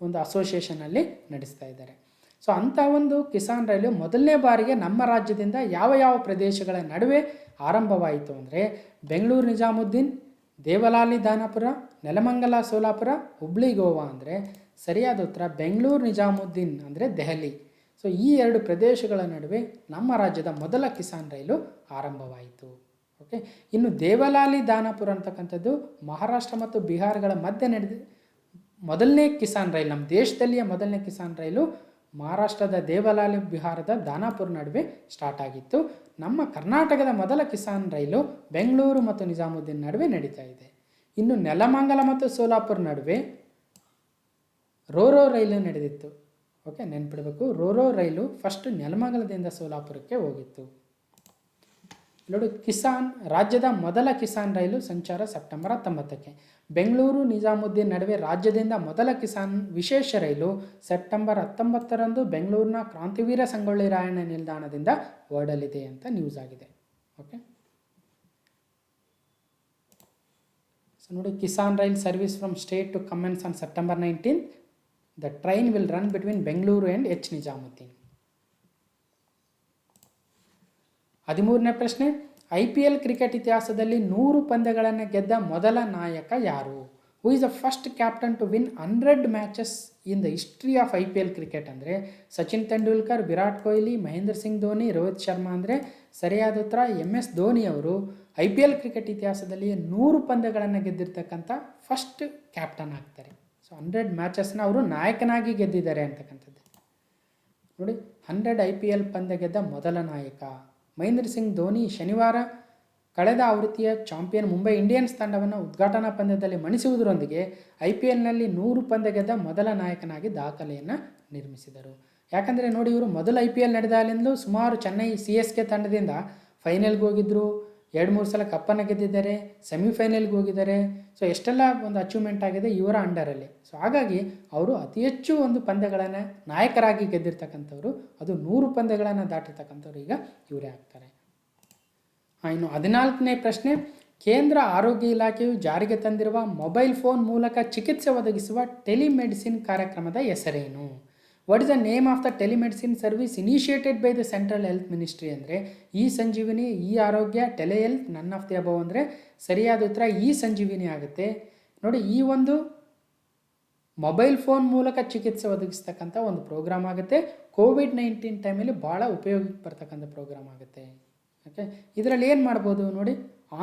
ಒಂದು ಅಸೋಸಿಯೇಷನಲ್ಲಿ ನಡೆಸ್ತಾ ಇದ್ದಾರೆ. ಸೊ ಅಂಥ ಒಂದು ಕಿಸಾನ್ ರೈಲು ಮೊದಲನೇ ಬಾರಿಗೆ ನಮ್ಮ ರಾಜ್ಯದಿಂದ ಯಾವ ಯಾವ ಪ್ರದೇಶಗಳ ನಡುವೆ ಆರಂಭವಾಯಿತು ಅಂದರೆ ಬೆಂಗಳೂರು ನಿಜಾಮುದ್ದೀನ್, ದೇವಲಾಲಿ ದಾನಾಪುರ, ನೆಲಮಂಗಲ ಸೋಲಾಪುರ, ಹುಬ್ಳಿ ಗೋವಾ. ಅಂದರೆ ಸರಿಯಾದ ಉತ್ತರ ಬೆಂಗಳೂರು ನಿಜಾಮುದ್ದೀನ್ ಅಂದರೆ ದೆಹಲಿ. ಸೊ ಈ 2 ಪ್ರದೇಶಗಳ ನಡುವೆ ನಮ್ಮ ರಾಜ್ಯದ ಮೊದಲ ಕಿಸಾನ್ ರೈಲು ಆರಂಭವಾಯಿತು. ಓಕೆ, ಇನ್ನು ದೇವಲಾಲಿ ದಾನಾಪುರ ಅಂತಕ್ಕಂಥದ್ದು ಮಹಾರಾಷ್ಟ್ರ ಮತ್ತು ಬಿಹಾರಗಳ ಮಧ್ಯೆ ನಡೆದ ಮೊದಲನೇ ಕಿಸಾನ್ ರೈಲು, ನಮ್ಮ ದೇಶದಲ್ಲಿಯೇ ಮೊದಲನೇ ಕಿಸಾನ್ ರೈಲು ಮಹಾರಾಷ್ಟ್ರದ ದೇವಲಾಲಿ, ಬಿಹಾರದ ದಾನಾಪುರ ನಡುವೆ ಸ್ಟಾರ್ಟ್ ಆಗಿತ್ತು. ನಮ್ಮ ಕರ್ನಾಟಕದ ಮೊದಲ ಕಿಸಾನ್ ರೈಲು ಬೆಂಗಳೂರು ಮತ್ತು ನಿಜಾಮುದ್ದೀನ್ ನಡುವೆ ನಡೀತಾ ಇದೆ. ಇನ್ನು ನೆಲಮಂಗಲ ಮತ್ತು ಸೋಲಾಪುರ ನಡುವೆ ರೋರೋ ರೈಲು ನಡೆದಿತ್ತು. ಓಕೆ, ನೆನ್ಪಿಡಬೇಕು, ರೋರೋ ರೈಲು ಫಸ್ಟ್ ನೆಲಮಂಗಲದಿಂದ ಸೋಲಾಪುರಕ್ಕೆ ಹೋಗಿತ್ತು. ನೋಡಿ, ರಾಜ್ಯದ ಮೊದಲ ಕಿಸಾನ್ ರೈಲು ಸಂಚಾರ ಸೆಪ್ಟೆಂಬರ್ 19ಕ್ಕೆ. ಬೆಂಗಳೂರು ನಿಜಾಮುದ್ದೀನ್ ನಡುವೆ ರಾಜ್ಯದಿಂದ ಮೊದಲ ಕಿಸಾನ್ ವಿಶೇಷ ರೈಲು ಸೆಪ್ಟೆಂಬರ್ 19ರಂದು ಬೆಂಗಳೂರಿನ ಕ್ರಾಂತಿವೀರ ಸಂಗೊಳ್ಳಿ ರಾಯಣ್ಣ ನಿಲ್ದಾಣದಿಂದ ಹೊರಡಲಿದೆ ಅಂತ ನ್ಯೂಸ್ ಆಗಿದೆ. ಓಕೆ, ಸೊ ನೋಡಿ, Kisan rail service from state to commence on September 19. The train will run between Bengaluru and H Nizamuddin. 13ನೇ ಪ್ರಶ್ನೆ, IPL ಕ್ರಿಕೆಟ್ ಇತಿಹಾಸದಲ್ಲಿ 100 ಪಂದ್ಯಗಳನ್ನು ಗೆದ್ದ ಮೊದಲ ನಾಯಕ ಯಾರು? Who is the first captain to win 100 matches in the history of IPL cricket ಅಂದರೆ ಸಚಿನ್ ತೆಂಡೂಲ್ಕರ್, ವಿರಾಟ್ ಕೊಹ್ಲಿ, ಮಹೇಂದ್ರ ಸಿಂಗ್ ಧೋನಿ, ರೋಹಿತ್ ಶರ್ಮಾ ಅಂದರೆ ಸರಿಯಾದ ಉತ್ತರ. MS ಧೋನಿ ಅವರು IPL ಕ್ರಿಕೆಟ್ ಇತಿಹಾಸದಲ್ಲಿ 100 ಪಂದ್ಯಗಳನ್ನು ಗೆದ್ದಿರ್ತಕ್ಕಂಥ ಫಸ್ಟ್ ಕ್ಯಾಪ್ಟನ್ ಆಗ್ತಾರೆ. ಸೊ 100 ಮ್ಯಾಚಸ್ನ ಅವರು ನಾಯಕನಾಗಿ ಗೆದ್ದಿದ್ದಾರೆ ಅಂತಕ್ಕಂಥದ್ದು ನೋಡಿ. 100 IPL ಪಂದ್ಯ ಗೆದ್ದ ಮೊದಲ ನಾಯಕ ಮಹೇಂದ್ರ ಸಿಂಗ್ ಧೋನಿ ಶನಿವಾರ ಕಳೆದ ಆವೃತ್ತಿಯ ಚಾಂಪಿಯನ್ ಮುಂಬೈ ಇಂಡಿಯನ್ಸ್ ತಂಡವನ್ನು ಉದ್ಘಾಟನಾ ಪಂದ್ಯದಲ್ಲಿ ಮಣಿಸುವುದರೊಂದಿಗೆ IPLನಲ್ಲಿ 100 ಪಂದ್ಯ ಗೆದ್ದ ಮೊದಲ ನಾಯಕನಾಗಿ ದಾಖಲೆಯನ್ನು ನಿರ್ಮಿಸಿದರು. ಯಾಕಂದರೆ ನೋಡಿ, ಇವರು ಮೊದಲು IPL ನಡೆದಾಗಲಿಂದಲೂ ಸುಮಾರು ಚೆನ್ನೈ CSK ತಂಡದಿಂದ ಫೈನಲ್ಗೆ ಹೋಗಿದ್ದರು, 2-3 ಸಲ ಕಪ್ಪನ್ನು ಗೆದ್ದಿದ್ದಾರೆ, ಸೆಮಿಫೈನಲ್ಗೆ ಹೋಗಿದ್ದಾರೆ. ಸೊ ಎಷ್ಟೆಲ್ಲ ಒಂದು ಅಚೀವ್ಮೆಂಟ್ ಆಗಿದೆ ಇವರ ಅಂಡರಲ್ಲಿ. ಸೊ ಹಾಗಾಗಿ ಅವರು ಅತಿ ಹೆಚ್ಚು ಒಂದು ಪಂದ್ಯಗಳನ್ನು ನಾಯಕರಾಗಿ ಗೆದ್ದಿರ್ತಕ್ಕಂಥವ್ರು, ಅದು 100 ಪಂದ್ಯಗಳನ್ನು ದಾಟಿರ್ತಕ್ಕಂಥವ್ರು ಈಗ ಇವರೇ ಆಗ್ತಾರೆ. ಇನ್ನು 14ನೇ ಪ್ರಶ್ನೆ, ಕೇಂದ್ರ ಆರೋಗ್ಯ ಇಲಾಖೆಯು ಜಾರಿಗೆ ತಂದಿರುವ ಮೊಬೈಲ್ ಫೋನ್ ಮೂಲಕ ಚಿಕಿತ್ಸೆ ಒದಗಿಸುವ ಟೆಲಿಮೆಡಿಸಿನ್ ಕಾರ್ಯಕ್ರಮದ ಹೆಸರೇನು? What is the name of the telemedicine service initiated by the central health ministry ಅಂದರೆ ಸಂಜೀವಿನಿ, ಆರೋಗ್ಯ, ಟೆಲಿಹೆಲ್ತ್, ನನ್ ಆಫ್ ದಿ ಅಬವ್ ಅಂದರೆ ಸರಿಯಾದ ಉತ್ತರ ಸಂಜೀವಿನಿ ಆಗುತ್ತೆ. ನೋಡಿ, ಈ ಒಂದು ಮೊಬೈಲ್ ಫೋನ್ ಮೂಲಕ ಚಿಕಿತ್ಸೆ ಒದಗಿಸ್ತಕ್ಕಂಥ ಒಂದು ಪ್ರೋಗ್ರಾಮ್ ಆಗುತ್ತೆ. COVID-19 ಟೈಮಲ್ಲಿ ಭಾಳ ಉಪಯೋಗಕ್ಕೆ ಬರ್ತಕ್ಕಂಥ ಪ್ರೋಗ್ರಾಮ್ ಆಗುತ್ತೆ. ಓಕೆ, ಇದರಲ್ಲಿ ಏನು ಮಾಡ್ಬೋದು ನೋಡಿ,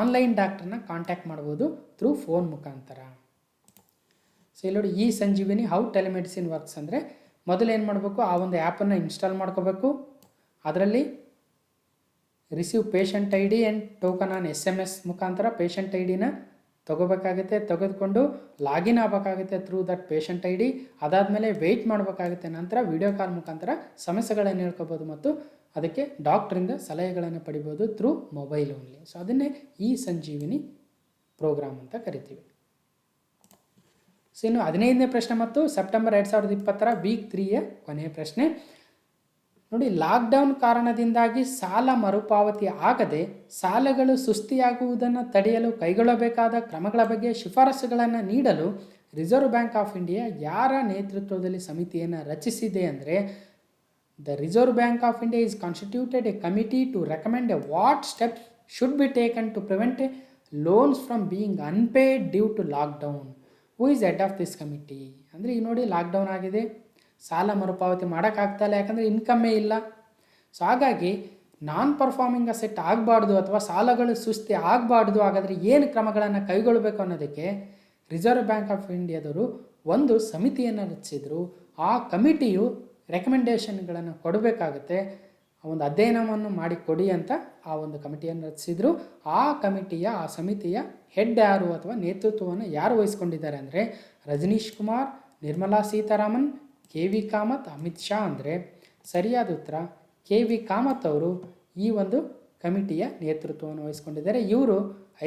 ಆನ್ಲೈನ್ ಡಾಕ್ಟರ್ನ ಕಾಂಟ್ಯಾಕ್ಟ್ ಮಾಡ್ಬೋದು ಥ್ರೂ ಫೋನ್ ಮುಖಾಂತರ. ಸೊ ಇಲ್ಲಿ ನೋಡಿ, ಸಂಜೀವಿನಿ ಹೌ ಟೆಲಿಮೆಡಿಸಿನ್ ವರ್ಕ್ಸ್ ಅಂದರೆ ಮೊದಲು ಏನು ಮಾಡಬೇಕು, ಆ ಒಂದು ಆ್ಯಪನ್ನು ಇನ್ಸ್ಟಾಲ್ ಮಾಡ್ಕೋಬೇಕು. ಅದರಲ್ಲಿ receive patient ID and token on SMS ಮುಖಾಂತರ ಪೇಷಂಟ್ IDನ ತೊಗೋಬೇಕಾಗುತ್ತೆ. ತೆಗೆದುಕೊಂಡು ಲಾಗಿನ್ ಆಗಬೇಕಾಗುತ್ತೆ ಥ್ರೂ ದಟ್ ಪೇಷಂಟ್ ID. ಅದಾದಮೇಲೆ ವೆಯ್ಟ್ ಮಾಡಬೇಕಾಗುತ್ತೆ. ನಂತರ ವಿಡಿಯೋ ಕಾಲ್ ಮುಖಾಂತರ ಸಮಸ್ಯೆಗಳನ್ನು ಹೇಳ್ಕೋಬೋದು ಮತ್ತು ಅದಕ್ಕೆ ಡಾಕ್ಟ್ರಿಂದ ಸಲಹೆಗಳನ್ನು ಪಡಿಬೋದು ಥ್ರೂ ಮೊಬೈಲ್ ಓನ್ಲಿ. ಸೊ ಅದನ್ನೇ ಸಂಜೀವಿನಿ ಪ್ರೋಗ್ರಾಮ್ ಅಂತ ಕರಿತೀವಿ. ಸೊ ಇನ್ನು 15ನೇ ಪ್ರಶ್ನೆ ಮತ್ತು ಸೆಪ್ಟೆಂಬರ್ 2020 ವೀಕ್ 3ಯ ಕೊನೆಯ ಪ್ರಶ್ನೆ ನೋಡಿ, ಲಾಕ್ಡೌನ್ ಕಾರಣದಿಂದಾಗಿ ಸಾಲ ಮರುಪಾವತಿ ಆಗದೆ ಸಾಲಗಳು ಸುಸ್ತಿಯಾಗುವುದನ್ನು ತಡೆಯಲು ಕೈಗೊಳ್ಳಬೇಕಾದ ಕ್ರಮಗಳ ಬಗ್ಗೆ ಶಿಫಾರಸುಗಳನ್ನು ನೀಡಲು ರಿಸರ್ವ್ ಬ್ಯಾಂಕ್ ಆಫ್ ಇಂಡಿಯಾ ಯಾರ ನೇತೃತ್ವದಲ್ಲಿ ಸಮಿತಿಯನ್ನು ರಚಿಸಿದೆ ಅಂದರೆ The Reserve Bank of India is constituted a committee to recommend what steps should be taken to prevent loans from being unpaid due to lockdown. Who is head of this committee? ಅಂದರೆ ಈಗ ನೋಡಿ, lockdown ಆಗಿದೆ, ಸಾಲ ಮರುಪಾವತಿ ಮಾಡೋಕ್ಕಾಗ್ತಾಯಿಲ್ಲ, ಯಾಕಂದರೆ ಇನ್ಕಮ್ಮೇ ಇಲ್ಲ. So ಹಾಗಾಗಿ ನಾನ್ performing asset ಆಗಬಾರ್ದು ಅಥವಾ ಸಾಲಗಳು ಸುಸ್ತಿ ಆಗಬಾರ್ದು. ಹಾಗಾದರೆ ಏನು ಕ್ರಮಗಳನ್ನು ಕೈಗೊಳ್ಳಬೇಕು ಅನ್ನೋದಕ್ಕೆ ರಿಸರ್ವ್ ಬ್ಯಾಂಕ್ ಆಫ್ ಇಂಡಿಯಾದವರು ಒಂದು ಸಮಿತಿಯನ್ನು ರಚಿಸಿದರು. ಆ ಕಮಿಟಿಯು ರೆಕಮೆಂಡೇಷನ್ಗಳನ್ನು ಕೊಡಬೇಕಾಗುತ್ತೆ. ಒಂದು ಅಧ್ಯಯನವನ್ನು ಮಾಡಿ ಕೊಡಿ ಅಂತ ಆ ಒಂದು ಕಮಿಟಿಯನ್ನು ರಚಿಸಿದರು. ಆ ಸಮಿತಿಯ ಹೆಡ್ ಯಾರು ಅಥವಾ ನೇತೃತ್ವವನ್ನು ಯಾರು ವಹಿಸ್ಕೊಂಡಿದ್ದಾರೆ ಅಂದರೆ ರಜನೀಶ್ ಕುಮಾರ್, ನಿರ್ಮಲಾ ಸೀತಾರಾಮನ್, KV ಕಾಮತ್, ಅಮಿತ್ ಶಾ ಅಂದರೆ ಸರಿಯಾದ ಉತ್ತರ KV ಕಾಮತ್ ಅವರು ಈ ಒಂದು ಕಮಿಟಿಯ ನೇತೃತ್ವವನ್ನು ವಹಿಸ್ಕೊಂಡಿದ್ದಾರೆ. ಇವರು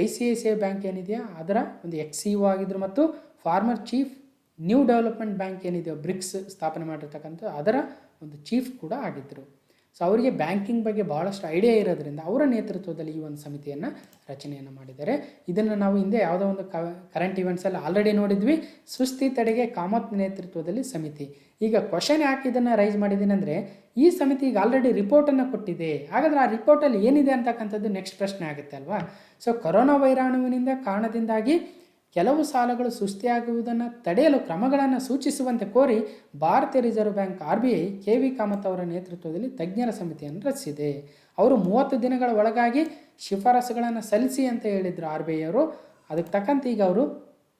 ICICI ಬ್ಯಾಂಕ್ ಏನಿದೆಯಾ ಅದರ ಒಂದು CEO ಆಗಿದ್ದರು ಮತ್ತು former chief new development bank ಏನಿದೆಯೋ ಬ್ರಿಕ್ಸ್ ಸ್ಥಾಪನೆ ಮಾಡಿರ್ತಕ್ಕಂಥ ಅದರ ಒಂದು ಚೀಫ್ ಕೂಡ ಆಗಿದ್ದರು. ಸೊ ಅವರಿಗೆ ಬ್ಯಾಂಕಿಂಗ್ ಬಗ್ಗೆ ಭಾಳಷ್ಟು ಐಡಿಯಾ ಇರೋದ್ರಿಂದ ಅವರ ನೇತೃತ್ವದಲ್ಲಿ ಈ ಒಂದು ಸಮಿತಿಯನ್ನು ರಚನೆಯನ್ನು ಮಾಡಿದ್ದಾರೆ. ಇದನ್ನು ನಾವು ಹಿಂದೆ ಯಾವುದೋ ಒಂದು ಕರೆಂಟ್ ಇವೆಂಟ್ಸಲ್ಲಿ ಆಲ್ರೆಡಿ ನೋಡಿದ್ವಿ. ಸುಸ್ತಿ ತಡೆಗೆ ಕಾಮತ್ ನೇತೃತ್ವದಲ್ಲಿ ಸಮಿತಿ. ಈಗ ಕ್ವಶನ್ ಯಾಕೆ ಇದನ್ನು ರೈಸ್ ಮಾಡಿದ್ದೀನಿ ಅಂದರೆ ಈ ಸಮಿತಿ ಈಗ ಆಲ್ರೆಡಿ ರಿಪೋರ್ಟನ್ನು ಕೊಟ್ಟಿದೆ. ಹಾಗಾದರೆ ಆ ರಿಪೋರ್ಟಲ್ಲಿ ಏನಿದೆ ಅಂತಕ್ಕಂಥದ್ದು ನೆಕ್ಸ್ಟ್ ಪ್ರಶ್ನೆ ಆಗುತ್ತೆ ಅಲ್ವಾ. ಸೊ ಕೊರೋನಾ ವೈರಾಣುವಿನಿಂದ ಕಾರಣದಿಂದಾಗಿ ಕೆಲವು ಸಾಲಗಳು ಸುಸ್ತಿಯಾಗುವುದನ್ನು ತಡೆಯಲು ಕ್ರಮಗಳನ್ನು ಸೂಚಿಸುವಂತೆ ಕೋರಿ ಭಾರತೀಯ reserve bank RBI KV Kamath ಅವರ ನೇತೃತ್ವದಲ್ಲಿ ತಜ್ಞರ ಸಮಿತಿಯನ್ನು ರಚಿಸಿದೆ. ಅವರು 30 ದಿನಗಳ ಒಳಗಾಗಿ ಶಿಫಾರಸುಗಳನ್ನು ಸಲ್ಲಿಸಿ ಅಂತ ಹೇಳಿದರು RBI ಅವರು. ಅದಕ್ಕೆ ತಕ್ಕಂತೆ ಈಗ ಅವರು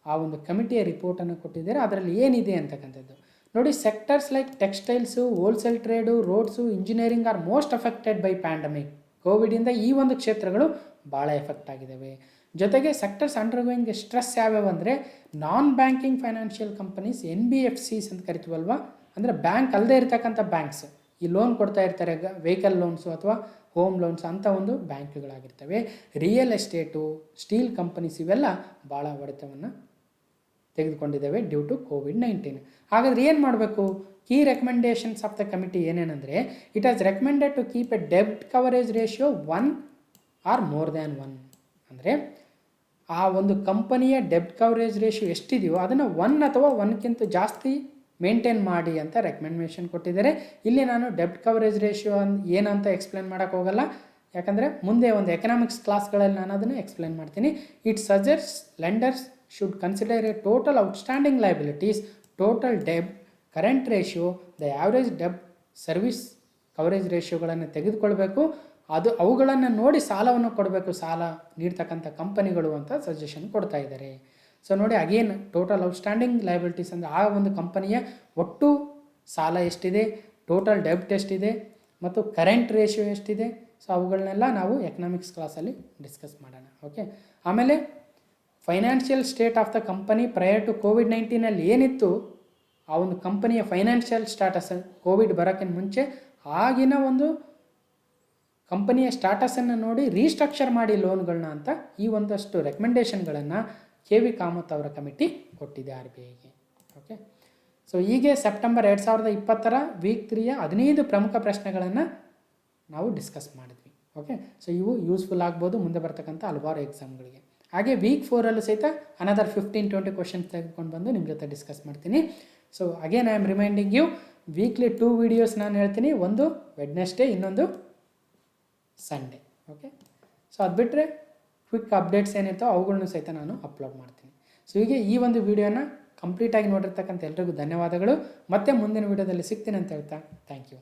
ಆ ಒಂದು ಕಮಿಟಿಯ ರಿಪೋರ್ಟನ್ನು ಕೊಟ್ಟಿದ್ದಾರೆ. ಅದರಲ್ಲಿ ಏನಿದೆ ಅಂತಕ್ಕಂಥದ್ದು ನೋಡಿ. Sectors like textiles, wholesale trade, roads, engineering are most affected by pandemic. ಕೋವಿಡಿಂದ ಈ ಒಂದು ಕ್ಷೇತ್ರಗಳು ಭಾಳ ಎಫೆಕ್ಟ್ ಆಗಿದ್ದಾವೆ. ಜೊತೆಗೆ ಸೆಕ್ಟರ್ಸ್ ಅಂಡರ್ಗೋಯಿಂಗ್ ಸ್ಟ್ರೆಸ್ ಯಾವ್ಯಾವ ಅಂದರೆ ನಾನ್ ಬ್ಯಾಂಕಿಂಗ್ ಫೈನಾನ್ಷಿಯಲ್ ಕಂಪನೀಸ್, NBFCs ಅಂತ ಕರಿತೀವಲ್ವಾ, ಅಂದರೆ ಬ್ಯಾಂಕ್ ಅಲ್ಲದೆ ಇರತಕ್ಕಂಥ ಬ್ಯಾಂಕ್ಸ್ ಈ ಲೋನ್ ಕೊಡ್ತಾ ಇರ್ತಾರೆ, ವೆಹಿಕಲ್ ಲೋನ್ಸು ಅಥವಾ ಹೋಮ್ ಲೋನ್ಸ್ ಅಂತ ಒಂದು ಬ್ಯಾಂಕ್ಗಳಾಗಿರ್ತವೆ. ರಿಯಲ್ ಎಸ್ಟೇಟು, ಸ್ಟೀಲ್ ಕಂಪನೀಸ್ ಇವೆಲ್ಲ ಭಾಳ ಹೊಡೆತವನ್ನು ತೆಗೆದುಕೊಂಡಿದ್ದಾವೆ ಡ್ಯೂ ಟು COVID-19. ಹಾಗಾದರೆ ಏನು ಮಾಡಬೇಕು? Key recommendations of the committee ಏನೇನೆಂದರೆ it has recommended to keep a ಡೆಬ್ಟ್ coverage ratio 1 or more than 1. ಅಂದರೆ ಆ ಒಂದು ಕಂಪನಿಯ ಡೆಬ್ಟ್ ಕವರೇಜ್ ರೇಷಿಯೋ ಎಷ್ಟಿದೆಯೋ ಅದನ್ನು 1 ಅಥವಾ 1ಕ್ಕಿಂತ ಜಾಸ್ತಿ ಮೇಂಟೈನ್ ಮಾಡಿ ಅಂತ ರೆಕಮೆಂಡೇಷನ್ ಕೊಟ್ಟಿದ್ದಾರೆ. ಇಲ್ಲಿ ನಾನು ಡೆಬ್ಟ್ ಕವರೇಜ್ ರೇಷಿಯೋ ಏನಂತ ಎಕ್ಸ್ಪ್ಲೇನ್ ಮಾಡೋಕ್ಕೆ ಹೋಗಲ್ಲ, ಯಾಕಂದರೆ ಮುಂದೆ ಒಂದು ಎಕನಾಮಿಕ್ಸ್ ಕ್ಲಾಸ್ಗಳಲ್ಲಿ ನಾನು ಅದನ್ನು ಎಕ್ಸ್ಪ್ಲೇನ್ ಮಾಡ್ತೀನಿ. It suggest lenders should consider a total outstanding liabilities, total debt, current ratio, the average debt service coverage ರೇಷಿಯೋಗಳನ್ನು ತೆಗೆದುಕೊಳ್ಬೇಕು. ಅವುಗಳನ್ನು ನೋಡಿ ಸಾಲವನ್ನು ಕೊಡಬೇಕು, ಸಾಲ ನೀಡ್ತಕ್ಕಂಥ ಕಂಪನಿಗಳು ಅಂತ ಸಜೆಷನ್ ಕೊಡ್ತಾ ಇದ್ದಾರೆ. ಸೊ ನೋಡಿ, ಅಗೇನ್ ಟೋಟಲ್ ಔಟ್ಸ್ಟ್ಯಾಂಡಿಂಗ್ ಲಯಬಿಲಿಟೀಸ್ ಅಂದರೆ ಆ ಒಂದು ಕಂಪನಿಯ ಒಟ್ಟು ಸಾಲ ಎಷ್ಟಿದೆ, ಟೋಟಲ್ ಡೆಬ್ಟ್ ಎಷ್ಟಿದೆ ಮತ್ತು ಕರೆಂಟ್ ರೇಷಿಯೋ ಎಷ್ಟಿದೆ. ಸೊ ಅವುಗಳನ್ನೆಲ್ಲ ನಾವು ಎಕನಾಮಿಕ್ಸ್ ಕ್ಲಾಸಲ್ಲಿ ಡಿಸ್ಕಸ್ ಮಾಡೋಣ. ಓಕೆ, ಆಮೇಲೆ financial state of the company prior to ಕೋವಿಡ್-19 ಏನಿತ್ತು, ಆ ಒಂದು ಕಂಪನಿಯ ಫೈನಾನ್ಷಿಯಲ್ ಸ್ಟಾಟಸ್ ಕೋವಿಡ್ ಬರೋಕ್ಕಿಂತ ಮುಂಚೆ ಆಗಿನ ಒಂದು ಕಂಪನಿಯ ಸ್ಟಾಟಸನ್ನು ನೋಡಿ ರೀಸ್ಟ್ರಕ್ಚರ್ ಮಾಡಿ ಲೋನ್ಗಳನ್ನ ಅಂತ ಈ ಒಂದಷ್ಟು ರೆಕಮೆಂಡೇಷನ್ಗಳನ್ನು ಕೆ ವಿ ಕಾಮತ್ ಅವರ ಕಮಿಟಿ ಕೊಟ್ಟಿದೆ RBIಗೆ. ಓಕೆ, ಸೊ ಹೀಗೆ ಸೆಪ್ಟೆಂಬರ್ 2020 ವೀಕ್ 3ಯ 15 ಪ್ರಮುಖ ಪ್ರಶ್ನೆಗಳನ್ನು ನಾವು ಡಿಸ್ಕಸ್ ಮಾಡಿದ್ವಿ. ಓಕೆ, ಸೊ ಇವು ಯೂಸ್ಫುಲ್ ಆಗ್ಬೋದು ಮುಂದೆ ಬರ್ತಕ್ಕಂಥ ಹಲವಾರು ಎಕ್ಸಾಮ್ಗಳಿಗೆ. ಹಾಗೆ ವೀಕ್ 4ಅಲ್ಲೂ ಸಹಿತ ಅನದರ್ 15-20 ಕ್ವಶನ್ಸ್ ತೆಗೆದುಕೊಂಡು ಬಂದು ನಿಮ್ಮ ಜೊತೆ ಡಿಸ್ಕಸ್ ಮಾಡ್ತೀನಿ. So again I am reminding you, weekly 2 videos ನಾನು ಹೇಳ್ತೀನಿ, ಒಂದು ವೆಡ್ನೆಸ್ಡೇ, ಇನ್ನೊಂದು ಸಂಡೇ. ಓಕೆ, ಸೊ ಅದು ಬಿಟ್ಟರೆ ಕ್ವಿಕ್ ಅಪ್ಡೇಟ್ಸ್ ಏನಿರ್ತೋ ಅವುಗಳನ್ನು ಸಹಿತ ನಾನು ಅಪ್ಲೋಡ್ ಮಾಡ್ತೀನಿ. ಸೊ ಹೀಗೆ ಈ ಒಂದು ವಿಡಿಯೋನ ಕಂಪ್ಲೀಟಾಗಿ ನೋಡಿರ್ತಕ್ಕಂಥ ಎಲ್ರಿಗೂ ಧನ್ಯವಾದಗಳು. ಮತ್ತೆ ಮುಂದಿನ ವಿಡಿಯೋದಲ್ಲಿ ಸಿಗ್ತೀನಿ ಅಂತ ಹೇಳ್ತಾ ಥ್ಯಾಂಕ್ ಯು.